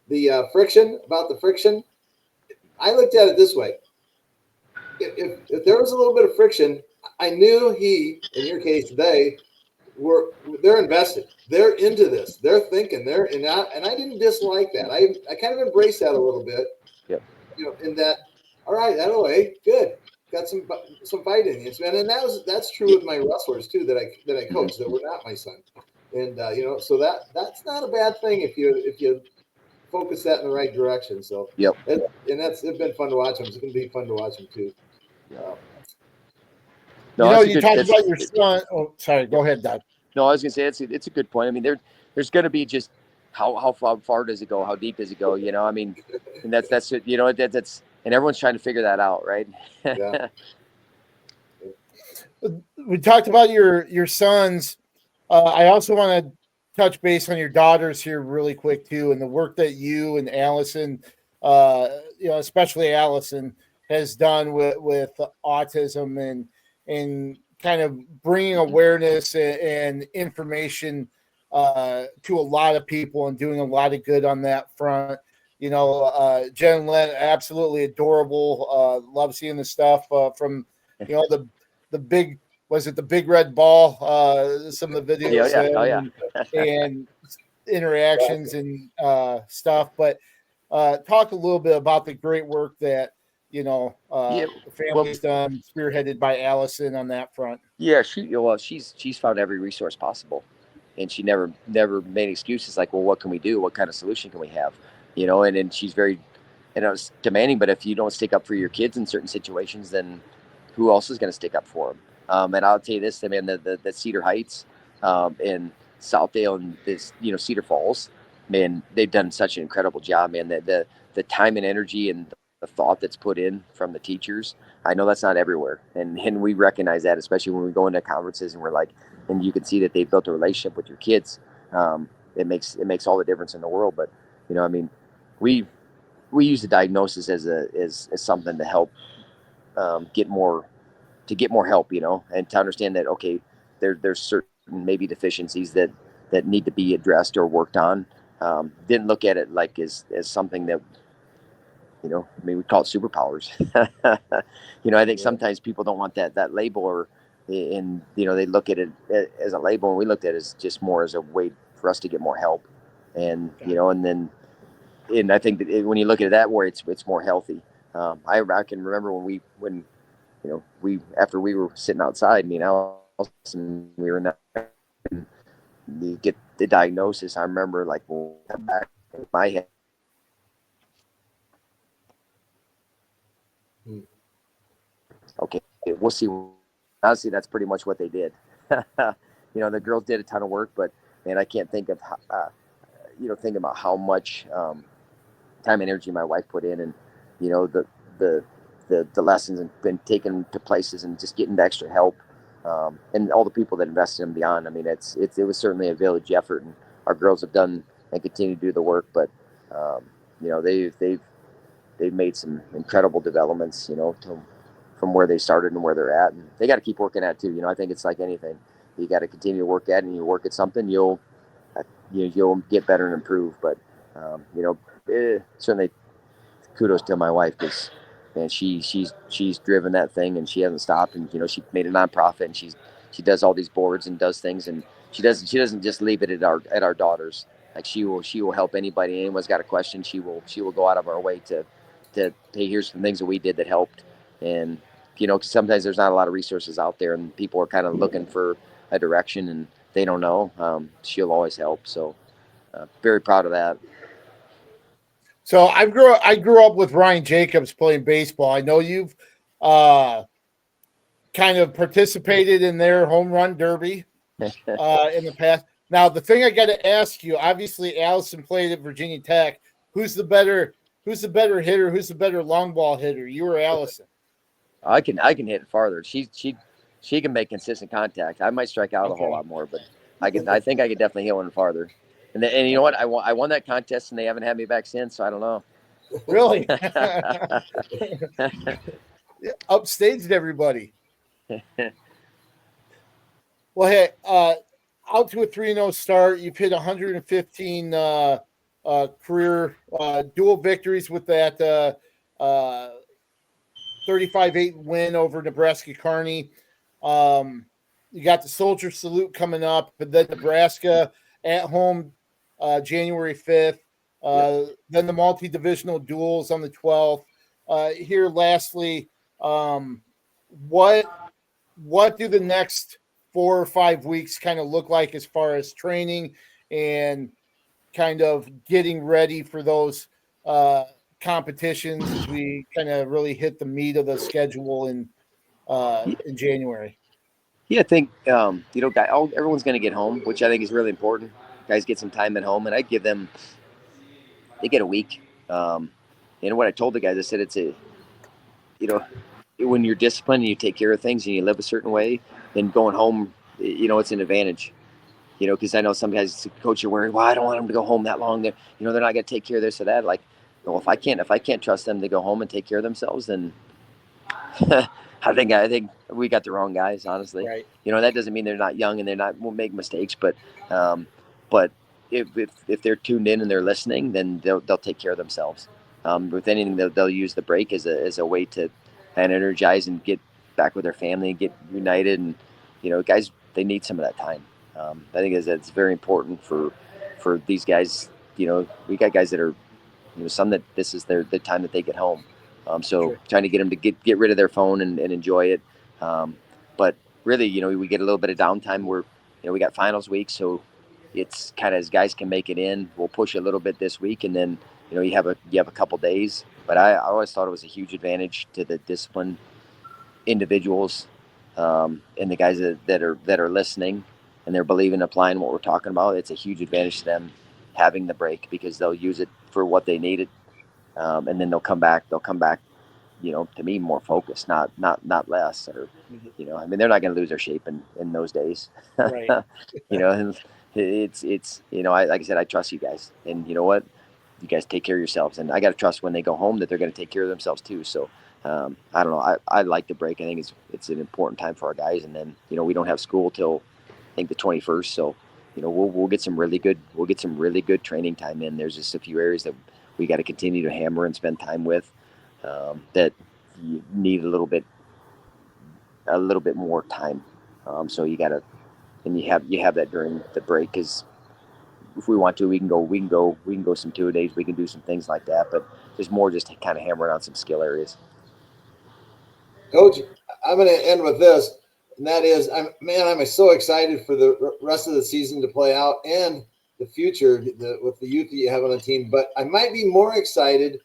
the friction. I looked at it this way: if there was a little bit of friction, I knew in your case, they're invested. They're into this. They're thinking. And I didn't dislike that. I kind of embraced that a little bit. Yep. In that, all right, that way, good. Got some fight in you, man. And that's true with my wrestlers too that I coach that were not my son. And so that's not a bad thing if you focus that in the right direction. So yep. It's been fun to watch them. It's going to be fun to watch them too. No, you talked about your son. Oh, sorry. Go ahead, Doug. No, I was going to say it's a good point. I mean, there's going to be just how far does it go? How deep does it go? I mean, and that's it. That's and everyone's trying to figure that out, right? Yeah. We talked about your sons. I also want to touch base on your daughters here really quick too, and the work that you and Allison, especially Allison, has done with autism and kind of bringing awareness and information to a lot of people and doing a lot of good on that front. Jen Len, absolutely adorable. Love seeing the stuff from the big. Was it the big red ball? Some of the videos and interactions and stuff. But talk a little bit about the great work that the family's done, spearheaded by Allison on that front. Yeah, she's found every resource possible, and she never made excuses like, well, what can we do? What kind of solution can we have? And she's very, it's demanding. But if you don't stick up for your kids in certain situations, then who else is going to stick up for them? And I'll tell you this, I mean, the Cedar Heights and Southdale and this, Cedar Falls, man, they've done such an incredible job, man. The time and energy and the thought that's put in from the teachers, I know that's not everywhere. And we recognize that, especially when we go into conferences and we're like, and you can see that they've built a relationship with your kids. It makes all the difference in the world. But, I mean, we use the diagnosis as something to help get more help, and to understand that, okay, there's certain maybe deficiencies that need to be addressed or worked on. Didn't look at it like as something that, we call it superpowers. I think sometimes people don't want that label, or they look at it as a label, and we looked at it as just more as a way for us to get more help. And, and I think that when you look at it that way, it's more healthy. I can remember when after we were sitting outside, me and Allison, we were in that, and you get the diagnosis. I remember back in my head. Okay, we'll see. Honestly, that's pretty much what they did. The girls did a ton of work, but man, I can't think of, think about how much time and energy my wife put in, and the lessons and been taken to places and just getting the extra help, and all the people that invested in beyond. I mean, it was certainly a village effort, and our girls have done and continue to do the work. But they've made some incredible developments, from where they started and where they're at, and they got to keep working at it too. I think it's like anything, you got to continue to work at it, and you work at something, you'll get better and improve. But certainly kudos to my wife, because and she's driven that thing, and she hasn't stopped. And she made a nonprofit, and she does all these boards and does things, and she doesn't just leave it at our daughters. Like she will help anybody. Anyone's got a question, she will go out of our way to hey, here's some things that we did that helped. And cause sometimes there's not a lot of resources out there, and people are kind of looking for a direction and they don't know. She'll always help. So very proud of that. So I grew up with Ryan Jacobs playing baseball. I know you've kind of participated in their home run derby in the past. Now, the thing I got to ask you, obviously, Allison played at Virginia Tech. Who's the better hitter? Who's the better long ball hitter, you or Allison? I can hit it farther. She can make consistent contact. I might strike out a whole lot more, but I think I could definitely hit one farther. And you know what? I won that contest, and they haven't had me back since. So I don't know. Really? Upstaged everybody. Well, hey, out to a 3-0 start. You've hit 115 career dual victories with that 35-8 win over Nebraska Kearney. You got the Soldier Salute coming up, but then Nebraska at home January 5th. Then the multi-divisional duels on the 12th. Here, lastly, what do the next 4 or 5 weeks kind of look like as far as training and kind of getting ready for those competitions as we kind of really hit the meat of the schedule in January? Yeah, I think everyone's going to get home, which I think is really important. Guys get some time at home, and I give them they get a week. What I told the guys, I said when you're disciplined and you take care of things and you live a certain way, then going home, it's an advantage. Because I know some guys, coach, are worried. Well, I don't want them to go home that long. They're not going to take care of this or that. Like, well, if I can't trust them to go home and take care of themselves, then I think we got the wrong guys, honestly. Right. That doesn't mean they're not young and won't make mistakes, but if they're tuned in and they're listening, then they'll take care of themselves. With anything, they'll use the break as a way to kind of energize and get back with their family and get united. And guys, they need some of that time. I think that's very important for these guys. We got guys that are some that this is the time that they get home. Sure. Trying to get them to get rid of their phone and enjoy it. But really, we get a little bit of downtime where, we got finals week. So it's kind of as guys can make it in, we'll push a little bit this week. And then, you have a couple days, but I always thought it was a huge advantage to the disciplined individuals and the guys that are listening and they're believing, applying what we're talking about. It's a huge advantage to them having the break because they'll use it for what they need it. And then they'll come back, to me more focused, not less, or, they're not going to lose their shape in those days. Right. And it's, like I said, I trust you guys, and you know what, you guys take care of yourselves, and I got to trust when they go home that they're going to take care of themselves too. So, I don't know. I like the break. I think it's an important time for our guys. And then, we don't have school till I think the 21st. So, we'll get some really good training time in. There's just a few areas that we got to continue to hammer and spend time with that you need a little bit more time. So you got to, and you have that during the break, because if we want to, we can go some 2 days. We can do some things like that, but there's more just kind of hammering on some skill areas. Coach, I'm going to end with this, and that is, I'm so excited for the rest of the season to play out and the future with the youth that you have on the team. But I might be more excited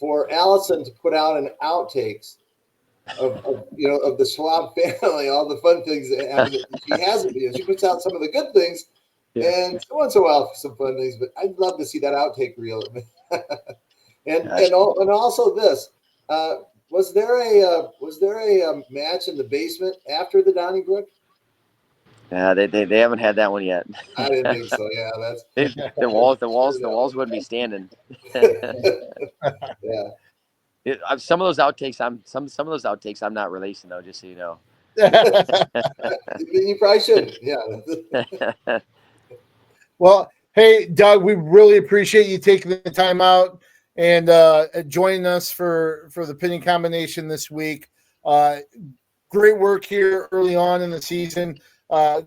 for Allison to put out an outtakes of the Schwab family, all the fun things that happen. She hasn't been. She puts out some of the good things, and once in a while some fun things. But I'd love to see that outtake reel. and also this. Was there a match in the basement after the Donnybrook? Yeah, they haven't had that one yet. I didn't think so. Yeah, that's the walls wouldn't be standing. Yeah. Some of those outtakes I'm not releasing though, just so you know. You probably shouldn't. Yeah. Well, hey, Doug, we really appreciate you taking the time out and joining us for the pinning combination this week. Great work here early on in the season.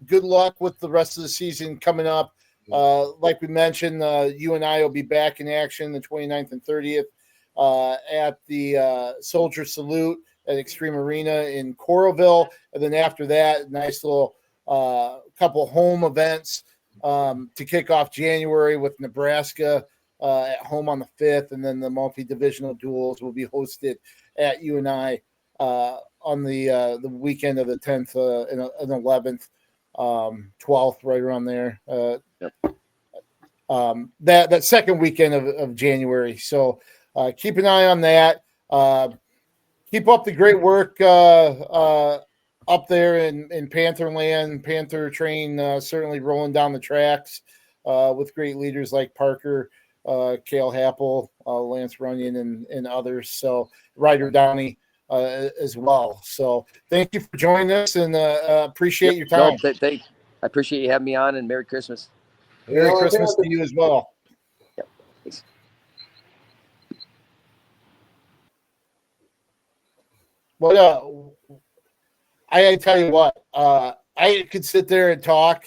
Good luck with the rest of the season coming up. Like we mentioned, you and I will be back in action the 29th and 30th at the Soldier Salute at Extreme Arena in Coralville. And then after that, nice little couple home events to kick off January with Nebraska at home on the 5th. And then the multi-divisional duels will be hosted at UNI on the weekend of the 10th and 11th, 12th, right around there. That second weekend of January. So keep an eye on that. keep up the great work up there in Panther land. Panther train certainly rolling down the tracks with great leaders like Parker, Cale Happel, Lance Runyon, and others. So Ryder Downey as well. So thank you for joining us, and appreciate your time. No, I appreciate you having me on, and Merry Christmas. Merry Christmas to you as well. Yep. Thanks. Well, I tell you what, I could sit there and talk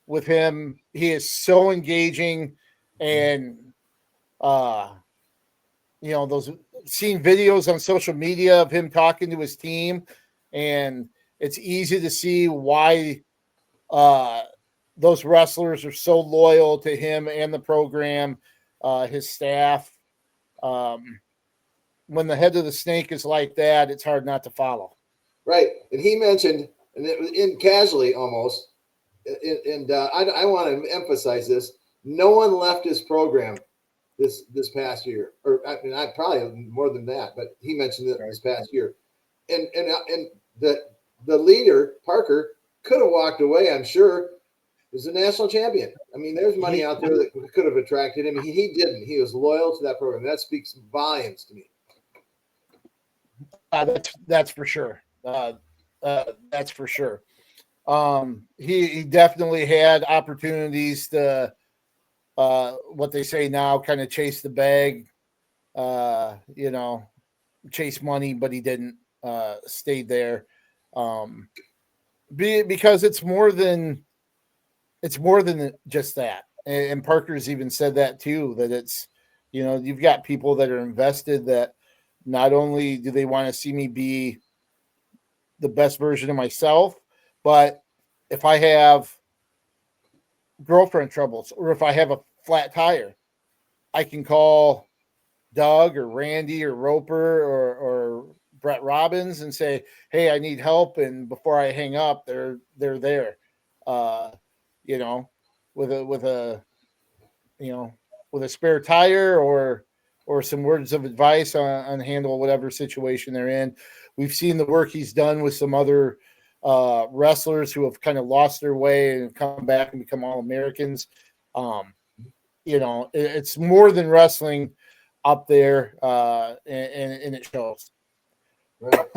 with him. He is so engaging, and those seeing videos on social media of him talking to his team, and it's easy to see why those wrestlers are so loyal to him and the program, his staff. When the head of the snake is like that, it's hard not to follow. Right. And he mentioned, and it was in casually almost, and I want to emphasize this, no one left his program this past year. Or I mean, I probably more than that, but he mentioned it this past year. And the leader, Parker, could have walked away, I'm sure. Was a national champion. I mean, there's money out there that could have attracted him. He didn't. He was loyal to that program. That speaks volumes to me. That's for sure. That's for sure. He definitely had opportunities to, what they say now, kind of chase the bag, chase money, but he didn't. Stayed there. Because it's more than just that. And Parker's even said that too, that it's, you've got people that are invested that not only do they want to see me be the best version of myself, but if I have girlfriend troubles or if I have a flat tire, I can call Doug or Randy or Roper or Brett Robbins and say, hey, I need help. And before I hang up, they're there, with a spare tire or some words of advice on handle whatever situation they're in. We've seen the work he's done with some other wrestlers who have kind of lost their way and come back and become All-Americans. It's more than wrestling up there, and it shows. Right.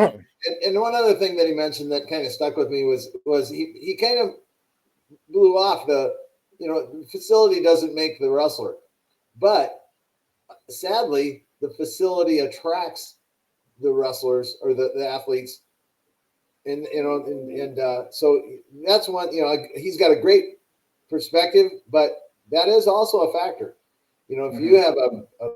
And one other thing that he mentioned that kind of stuck with me was he kind of blew off the facility doesn't make the wrestler, but sadly the facility attracts the wrestlers or the athletes, and so that's one. He's got a great perspective, but that is also a factor. If you have a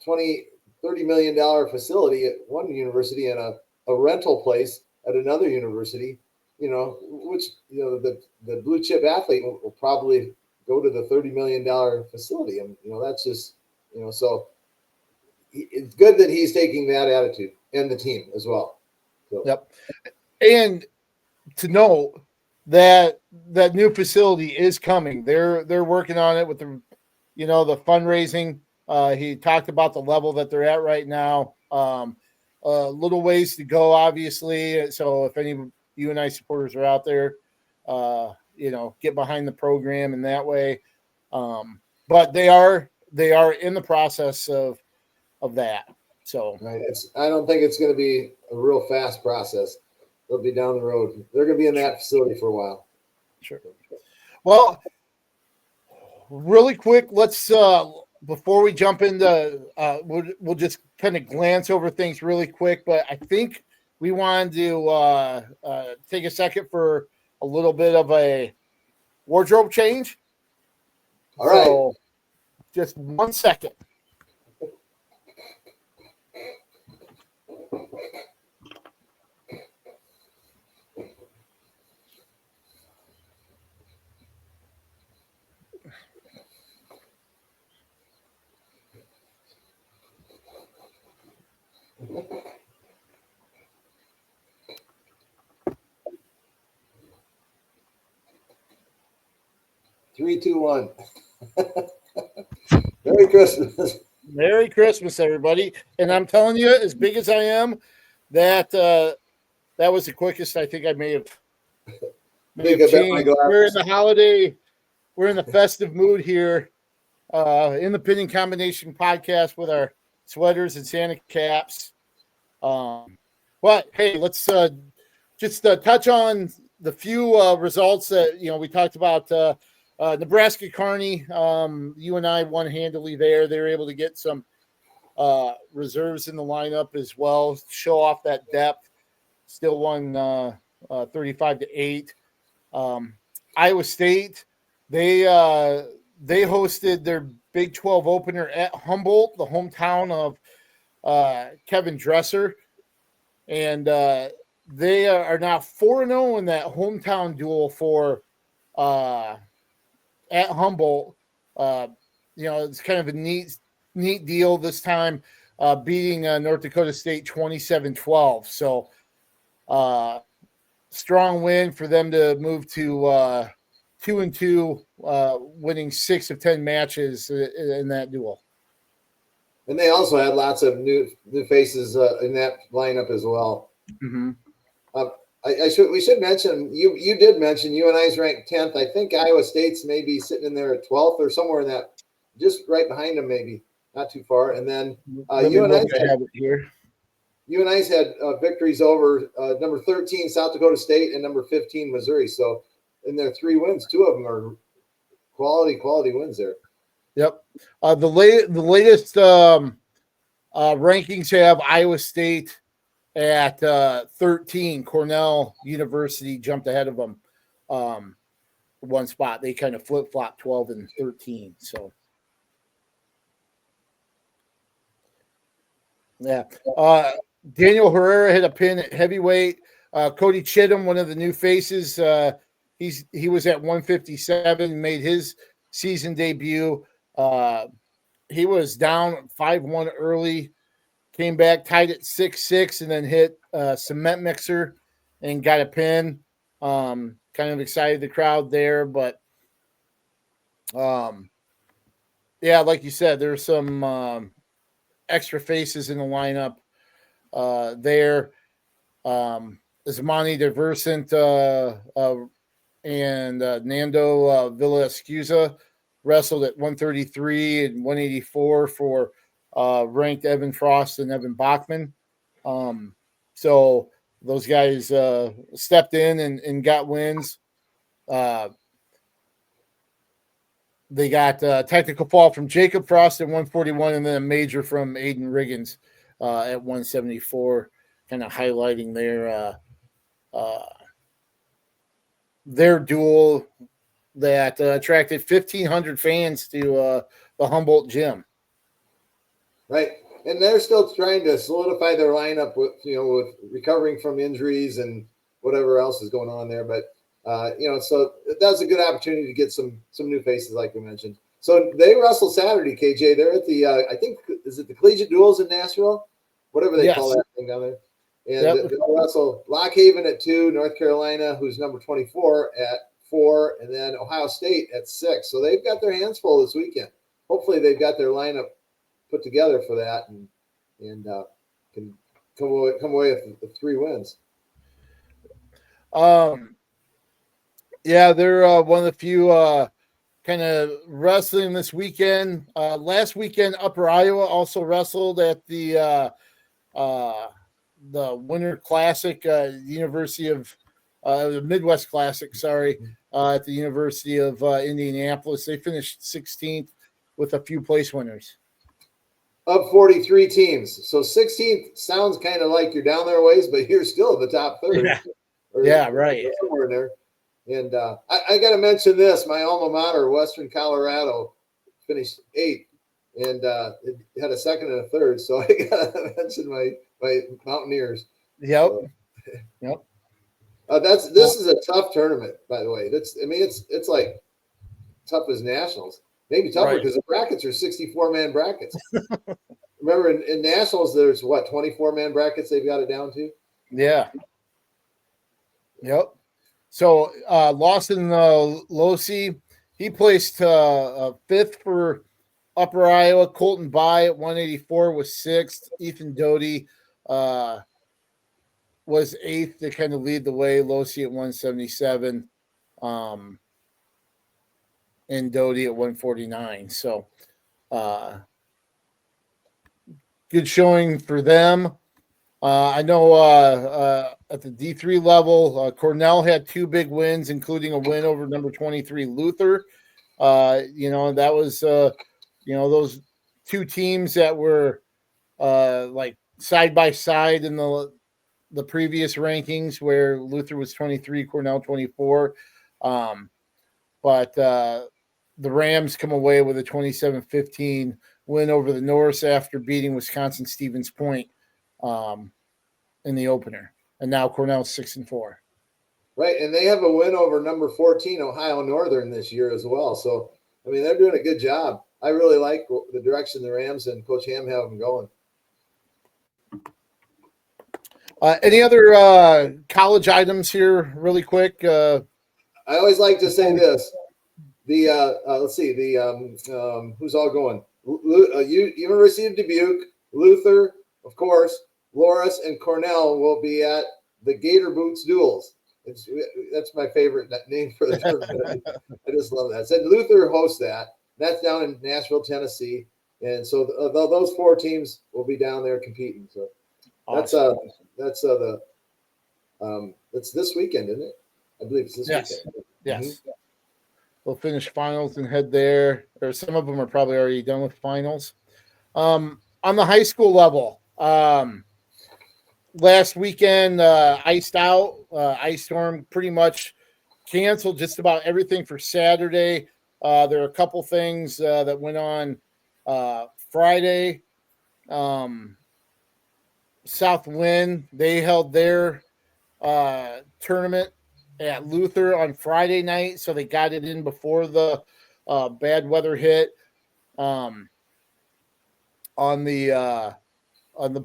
$20-30 million facility at one university and a rental place at another university, which the blue chip athlete will probably go to the $30 million facility, and that's just so it's good that he's taking that attitude and the team as well. So. Yep, and to know that new facility is coming, they're working on it with the the fundraising. He talked about the level that they're at right now. A little ways to go, obviously. So if any UNI supporters are out there, get behind the program in that way. But they are in the process of that. So right. I don't think it's going to be a real fast process. They'll be down the road. They're going to be in that facility for a while. Sure. Well, really quick, let's before we jump into, we'll just kind of glance over things really quick. But I think we wanted to take a second for a little bit of a wardrobe change. All right. So, just 1 second. Three, two, one. Merry Christmas. Merry Christmas, everybody. And I'm telling you, as big as I am, that was the quickest I think I may have Think I bet my changed. We're in glasses. the holiday, we're in the festive mood here. Independent Combination podcast with our sweaters and Santa caps. But hey, let's just touch on the few results that we talked about. Nebraska Kearney, you and I won handily there. They were able to get some reserves in the lineup as well, show off that depth. Still won 35-8. Iowa State, they hosted their Big 12 opener at Humboldt, the hometown of Kevin Dresser, and they are now 4-0 in that hometown duel for at Humboldt. It's kind of a neat deal this time, beating North Dakota State 27-12. So strong win for them to move to 2-2, winning 6 of 10 matches in that duel. And they also had lots of new faces in that lineup as well. Mm-hmm. We should mention, you did mention UNI's ranked 10th. I think Iowa State's maybe sitting in there at 12th or somewhere in that, just right behind them, maybe not too far. And then UNI's had victories over number 13 South Dakota State and number 15 Missouri. So in their 3 wins, 2 of them are quality wins there. Yep. The latest rankings have Iowa State at 13. Cornell University jumped ahead of them one spot. They kind of flip-flop 12 and 13. So, yeah. Daniel Herrera hit a pin at heavyweight. Cody Chittum, one of the new faces, he was at 157, made his season debut. He was down 5-1 early, came back, tied at 6-6, and then hit cement mixer and got a pin. Kind of excited the crowd there, but yeah, like you said, there's some extra faces in the lineup there. Zamani DeVersant and Nando Villascusa wrestled at 133 and 184 for ranked Evan Frost and Evan Bachman. So those guys stepped in and got wins. They got a technical fall from Jacob Frost at 141 and then a major from Aiden Riggins at 174, kind of highlighting their duel that attracted 1,500 fans to the Humboldt gym. Right. And they're still trying to solidify their lineup with recovering from injuries and whatever else is going on there. But, so that's a good opportunity to get some new faces, like we mentioned. So they wrestle Saturday, KJ. They're at the, I think, is it the Collegiate Duels in Nashville? Whatever they call that thing down there. And they'll wrestle Lock Haven at 2, North Carolina, who's number 24, at 4, and then Ohio State at 6. So they've got their hands full this weekend. Hopefully they've got their lineup put together for that and can come away with 3 wins. Yeah, they're one of the few kind of wrestling this weekend. Last weekend, Upper Iowa also wrestled at the Winter Classic, University of the Midwest Classic. At the University of Indianapolis. They finished 16th with a few place winners. Of 43 teams. So 16th sounds kind of like you're down there a ways, but you're still in the top third. Right. Somewhere in there. And I got to mention this. My alma mater, Western Colorado, finished 8th and it had a second and a third. So I got to mention my Mountaineers. Yep. This is a tough tournament, by the way. It's like tough as nationals. Maybe tougher because the brackets are 64-man brackets. Remember, in nationals, there's 24-man brackets they've got it down to? Yeah. Yep. So Lawson Losi, he placed 5th for Upper Iowa. Colton By at 184 was 6th. Ethan Doty was 8th to kind of lead the way. Losi at 177, and Doty at 149. So good showing for them. I know at the D3 level, Cornell had 2 big wins, including a win over number 23 Luther. That was those 2 teams that were like side by side in the previous rankings, where Luther was 23, Cornell 24. But the Rams come away with a 27-15 win over the Norse after beating Wisconsin Stevens Point in the opener. And now Cornell's 6-4. Right, and they have a win over number 14 Ohio Northern this year as well. So, I mean, they're doing a good job. I really like the direction the Rams and Coach Ham have them going. Any other college items here, really quick? I always like to say this: let's see, who's all going? University of Dubuque, Luther, of course, Loras, and Cornell will be at the Gator Boots Duels. That's my favorite name for the tournament. I just love that. Said Luther hosts that. That's down in Nashville, Tennessee, and so those 4 teams will be down there competing. So awesome. That's this weekend, isn't it? I believe it's this weekend. Yes. Mm-hmm. We'll finish finals and head there. Or some of them are probably already done with finals. On the high school level, last weekend, iced out. Ice storm pretty much canceled just about everything for Saturday. There are a couple things that went on Friday. Southwind, they held their tournament at Luther on Friday night, so they got it in before the bad weather hit. On the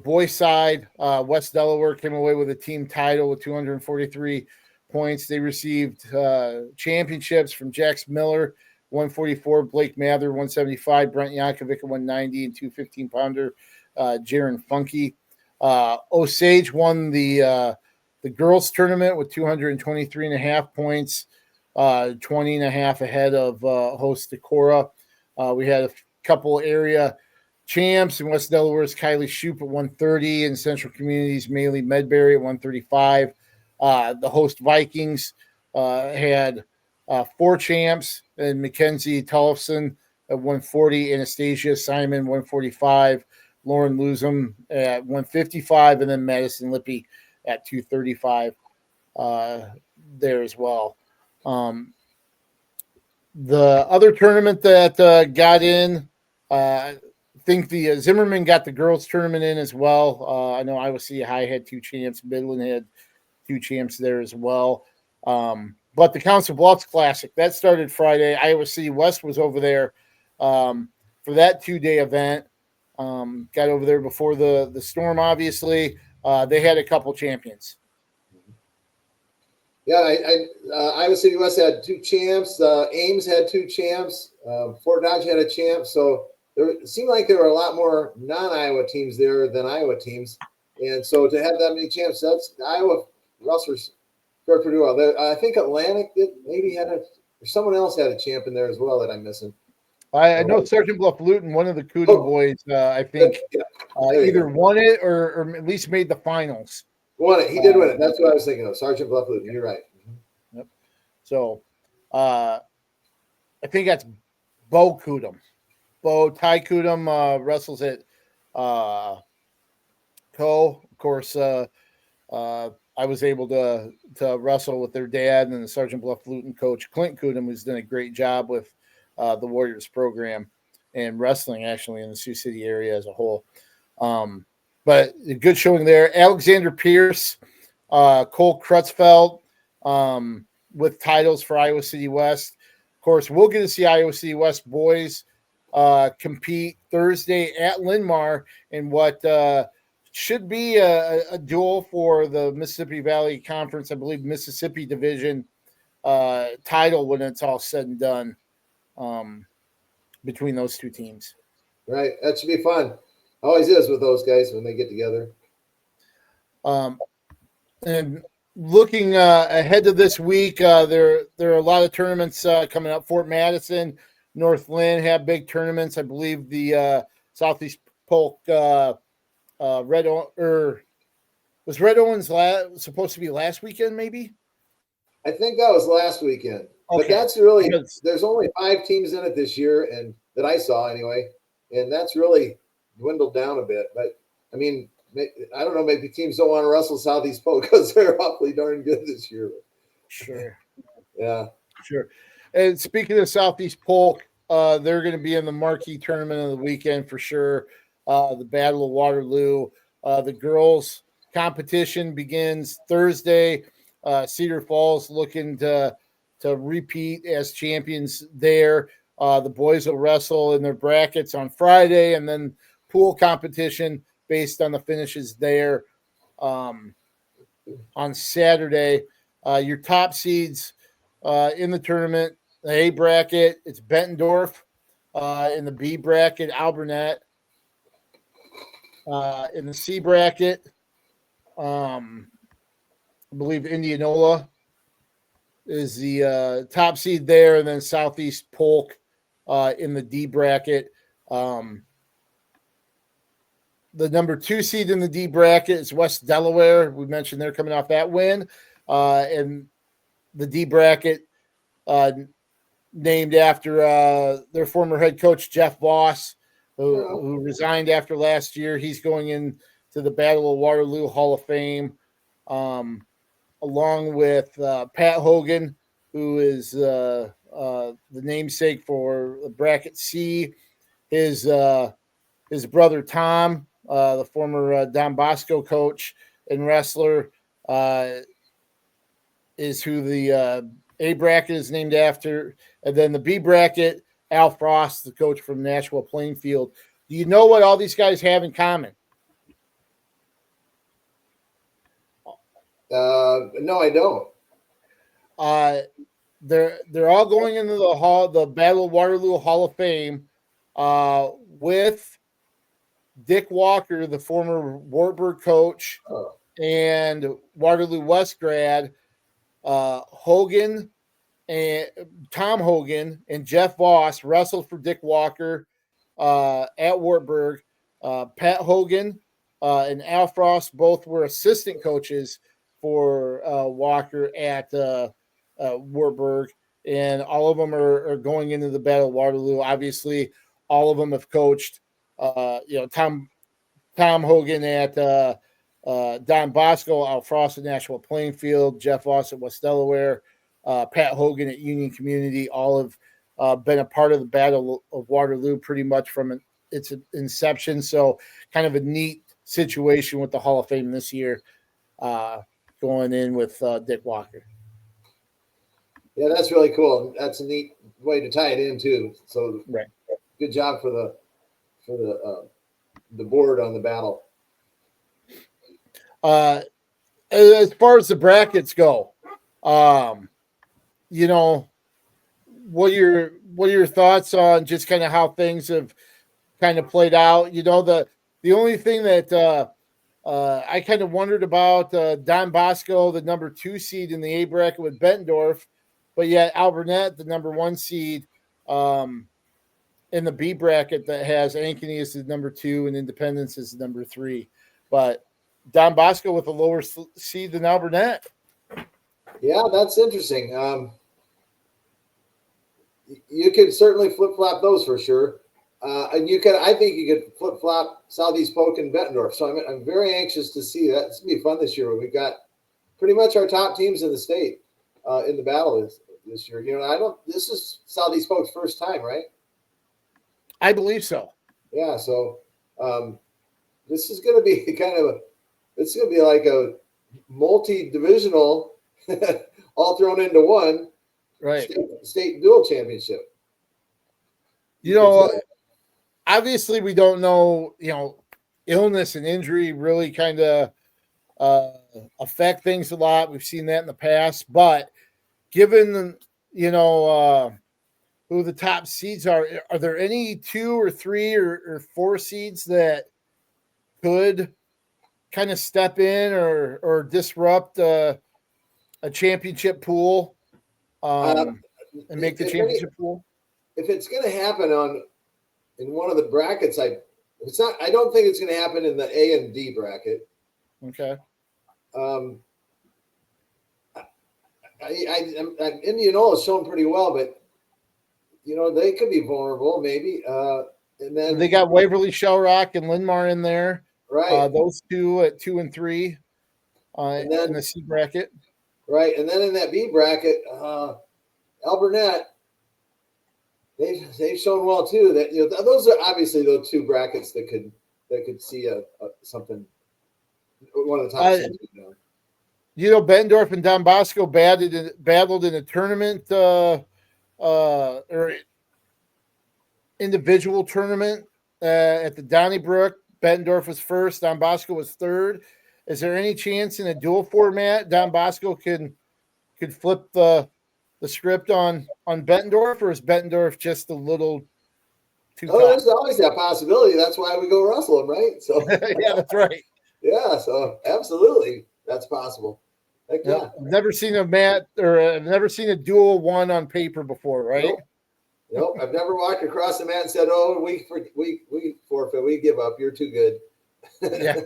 boys' side, West Delaware came away with a team title with 243 points. They received championships from Jax Miller, 144, Blake Mather, 175, Brent Yankovic, 190, and 215-pounder, Jaron Funky. Osage won the girls' tournament with 223.5 points, 20.5 ahead of host Decorah. We had a couple area champs in West Delaware's Kylie Shoup at 130, and Central Communities Maylee Medberry at 135. The host Vikings had 4 champs, and Mackenzie Tollefson at 140, Anastasia Simon 145, Lauren Luzum at 155, and then Madison Lippy at 235 there as well. The other tournament that got in, I think the Zimmerman got the girls tournament in as well. I know Iowa City High had 2 champs. Midland had 2 champs there as well. But the Council Bluffs Classic, that started Friday. Iowa City West was over there for that 2-day event. Got over there before the storm, obviously. They had a couple champions. Yeah, Iowa City West had 2 champs. Ames had 2 champs. Fort Dodge had a champ. So it seemed like there were a lot more non-Iowa teams there than Iowa teams. And so to have that many champs, that's Iowa wrestlers fared pretty well. I think Atlantic maybe had or someone else had a champ in there as well that I'm missing. I know Sergeant Bluff Luton, one of the Cootie boys, I think either won it or at least made the finals. Won it. He did win it. That's what I was thinking of. Sergeant Bluff Luton. You're right. Mm-hmm. Yep. So I think that's Bo Cootem. Ty Cootem wrestles at Co. Of course, I was able to wrestle with their dad and the Sergeant Bluff Luton coach, Clint Cootem, who's done a great job with the Warriors program and wrestling actually in the Sioux City area as a whole. But a good showing there. Alexander Pierce, Cole Crutchfeld with titles for Iowa City West. Of course, we'll get to see Iowa City West boys compete Thursday at Linn-Mar in what should be a duel for the Mississippi Valley Conference, I believe, Mississippi Division title when it's all said and done between those 2 teams. Right. That should be fun. Always is with those guys when they get together. And looking ahead to this week, there are a lot of tournaments coming up. Fort Madison, North Lynn have big tournaments. I believe the Southeast Polk was Red Owens supposed to be last weekend, maybe? I think that was last weekend. Okay. But that's really, there's only 5 teams in it this year, and that I saw anyway, and that's really dwindled down a bit. But I mean, I don't know, maybe teams don't want to wrestle Southeast Polk because they're awfully darn good this year. Sure. Yeah. Sure. And speaking of Southeast Polk, they're going to be in the marquee tournament of the weekend for sure. The Battle of Waterloo. The girls' competition begins Thursday. Cedar Falls looking to repeat as champions there. The boys will wrestle in their brackets on Friday, and then pool competition based on the finishes there on Saturday. Your top seeds in the tournament, the A bracket, it's Bettendorf. In the B bracket, Alburnett. In the C bracket, I believe Indianola is the top seed there, and then Southeast Polk in the D bracket. The number 2 seed in the D bracket is West Delaware. We mentioned they're coming off that win. And the D bracket, named after their former head coach, Jeff Voss, who resigned after last year. He's going into the Battle of Waterloo Hall of Fame, along with Pat Hogan, who is the namesake for bracket C. His brother Tom, the former Don Bosco coach and wrestler, is who the A bracket is named after. And then the B bracket, Al Frost, the coach from Nashua Plainfield. Do you know what all these guys have in common? No, I don't. They're all going into the Battle of Waterloo Hall of Fame with Dick Walker, the former Wartburg coach and Waterloo West grad, Hogan and Tom Hogan and Jeff Voss wrestled for Dick Walker at Wartburg. Pat Hogan and Al Frost both were assistant coaches for Walker at Wartburg, and all of them are going into the Battle of Waterloo. Obviously, all of them have coached. Tom Hogan at Don Bosco, Al Frost at Nashua Plainfield, Jeff Voss at West Delaware, Pat Hogan at Union Community. All have been a part of the Battle of Waterloo pretty much from its inception. So kind of a neat situation with the Hall of Fame this year, going in with Dick Walker. Yeah, that's really cool. That's a neat way to tie it in too. So right. Good job for the board on the battle. As far as the brackets go, what are your thoughts on just kind of how things have kind of played out? The only thing that I kind of wondered about, Don Bosco, the number 2 seed in the A bracket with Bettendorf, but yet Alburnett, the number 1 seed in the B bracket, that has Ankeny as the number 2 and Independence as the number 3. But Don Bosco with a lower seed than Alburnett. Yeah, that's interesting. You could certainly flip-flop those for sure. And I think you could flip-flop Southeast Polk and Bettendorf. So I'm very anxious to see that. It's going to be fun this year. We've got pretty much our top teams in the state in the battle this year. This is Southeast Polk's first time, right? I believe so. Yeah. So this is going to be it's going to be like a multi-divisional all thrown into one, right? State dual championship. Obviously we don't know, illness and injury really kind of affect things a lot. We've seen that in the past, but given, who the top seeds are there any 2 or 3 or 4 seeds that could kind of step in or disrupt a championship pool and make the championship pool? If it's going to happen in one of the brackets, I don't think it's going to happen in the A and D bracket. Okay. Indianola has shown pretty well, but they could be vulnerable, maybe. And then they got Waverly, Shell Rock, and Linn-Mar in there. Right. Those two at 2 and 3 in the C bracket. Right, and then in that B bracket, Alburnett, they've shown well too. That those are obviously those two brackets that could see something. One of the top teams. Bettendorf and Don Bosco battled in a tournament or individual tournament at the Donnybrook. Bettendorf was first, Don Bosco was third. Is there any chance in a dual format Don Bosco could flip the script on Bettendorf, or is Bettendorf just a little too tough? There's always that possibility. That's why we go wrestle them, right? So yeah, that's right. Yeah, so absolutely, that's possible. Heck yeah. I've never seen I've never seen a dual one on paper before, right? Nope. I've never walked across the mat and said, "Oh, we forfeit, we give up. You're too good." Yeah.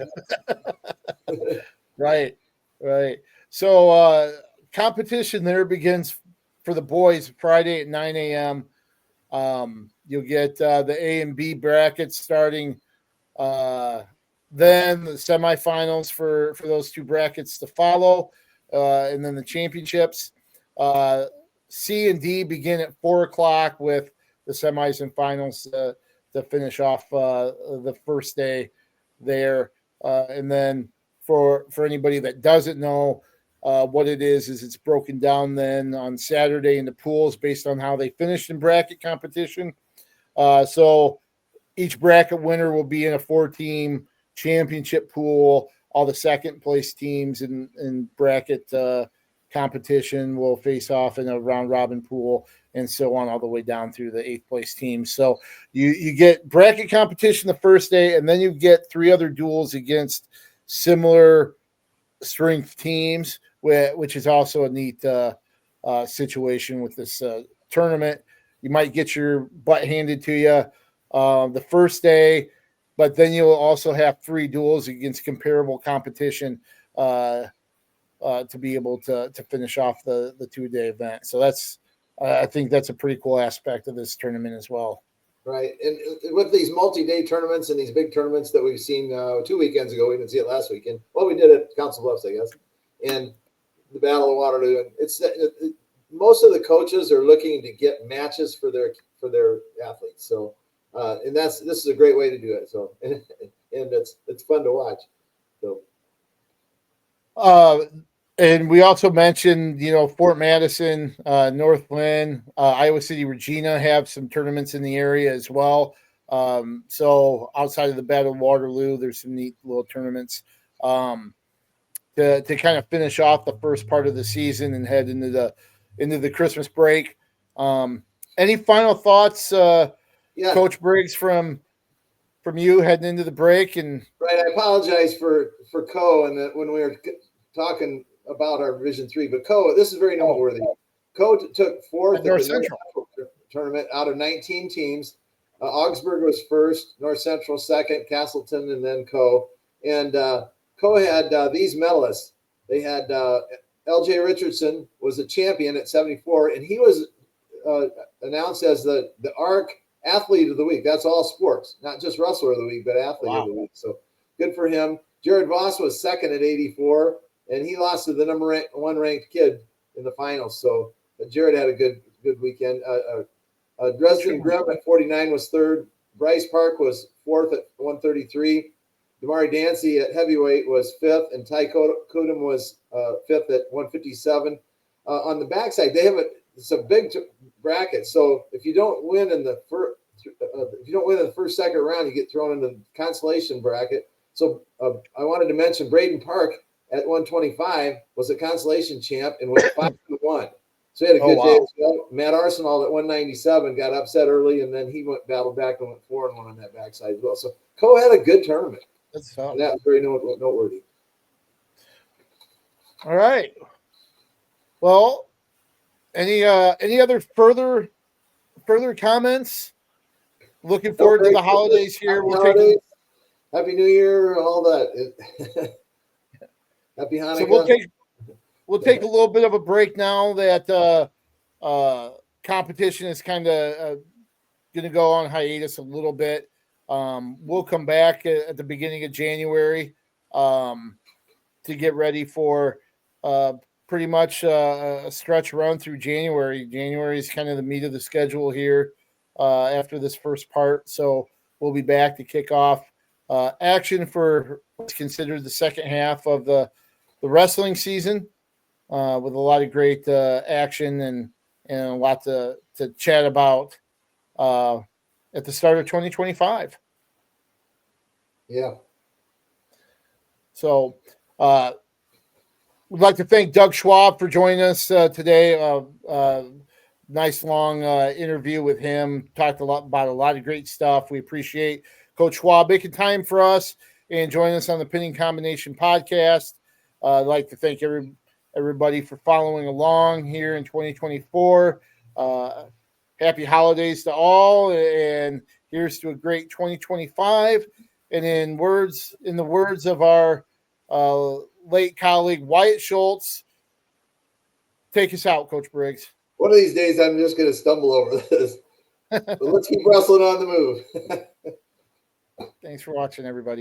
Right. So competition there begins for the boys Friday at 9 a.m. You'll get the A and B brackets starting. Then the semifinals for those two brackets to follow, and then the championships. C and D begin at 4:00 with the semis and finals to finish off the first day there. And then for anybody that doesn't know what it is it's broken down then on Saturday into pools based on how they finished in bracket competition. So each bracket winner will be in a 4-team championship pool. All the second place teams in bracket competition will face off in a round robin pool, and so on all the way down through the 8th place teams. So you get bracket competition the first day, and then you get 3 other duels against similar strength teams, which is also a neat situation with this tournament. You might get your butt handed to you the first day, but then you'll also have 3 duels against comparable competition to be able to finish off the 2-day event. So that's I think that's a pretty cool aspect of this tournament as well. Right. And with these multi-day tournaments and these big tournaments that we've seen 2 weekends ago, we didn't see it last weekend. Well, we did it at Council Bluffs, I guess, and the Battle of Waterloo. And most of the coaches are looking to get matches for their athletes. So, and this is a great way to do it. So, and it's fun to watch. So. And we also mentioned, Fort Madison, North Lynn, Iowa City, Regina have some tournaments in the area as well. So outside of the Battle of Waterloo, there's some neat little tournaments to kind of finish off the first part of the season and head into the Christmas break. Any final thoughts, Coach Briggs, from you heading into the break? And right, I apologize for Co and that when we were talking about our Division 3, but Co, this is very noteworthy. Co took 4th at the North Central tournament out of 19 teams. Augsburg was first, North Central second, Castleton, and then Co. And Co had these medalists. They had L.J. Richardson was a champion at 74, and he was announced as the ARC Athlete of the Week. That's all sports, not just Wrestler of the Week, but Athlete of the Week. So good for him. Jared Voss was second at 84, and he lost to the number 1 ranked kid in the finals. So Jared had a good weekend. Dresden Grimm at 49 was third. Bryce Park was 4th at 133. Damari Dancy at heavyweight was 5th, and Ty Kodum was 5th at 157. On the backside, they have it's a big bracket. So if you don't win in the first, second round, you get thrown into the consolation bracket. So I wanted to mention Braden Park at 125 was a consolation champ and was 5-1. So he had a good day as well. Matt Arsenal at 197 got upset early, and then he battled back and went 4-1 on that backside as well. So Co had a good tournament. That's tough. And that was very noteworthy. All right. Well, any other further comments? Looking forward to the holidays here. Happy New Year, all that. Happy Hanukkah. So we'll take a little bit of a break now that competition is kind of going to go on hiatus a little bit. We'll come back at the beginning of January to get ready for pretty much a stretch run through January. January is kind of the meat of the schedule here after this first part. So we'll be back to kick off action for what's considered the second half of the wrestling season with a lot of great action and a lot to chat about at the start of 2025. Yeah. So we'd like to thank Doug Schwab for joining us today. Nice long interview with him. Talked about a lot of great stuff. We appreciate Coach Schwab making time for us and joining us on the Pinning Combination podcast. I'd like to thank everybody for following along here in 2024. Happy holidays to all, and here's to a great 2025. And in the words of our late colleague Wyatt Schultz, take us out, Coach Briggs. One of these days, I'm just going to stumble over this. But let's keep wrestling on the move. Thanks for watching, everybody.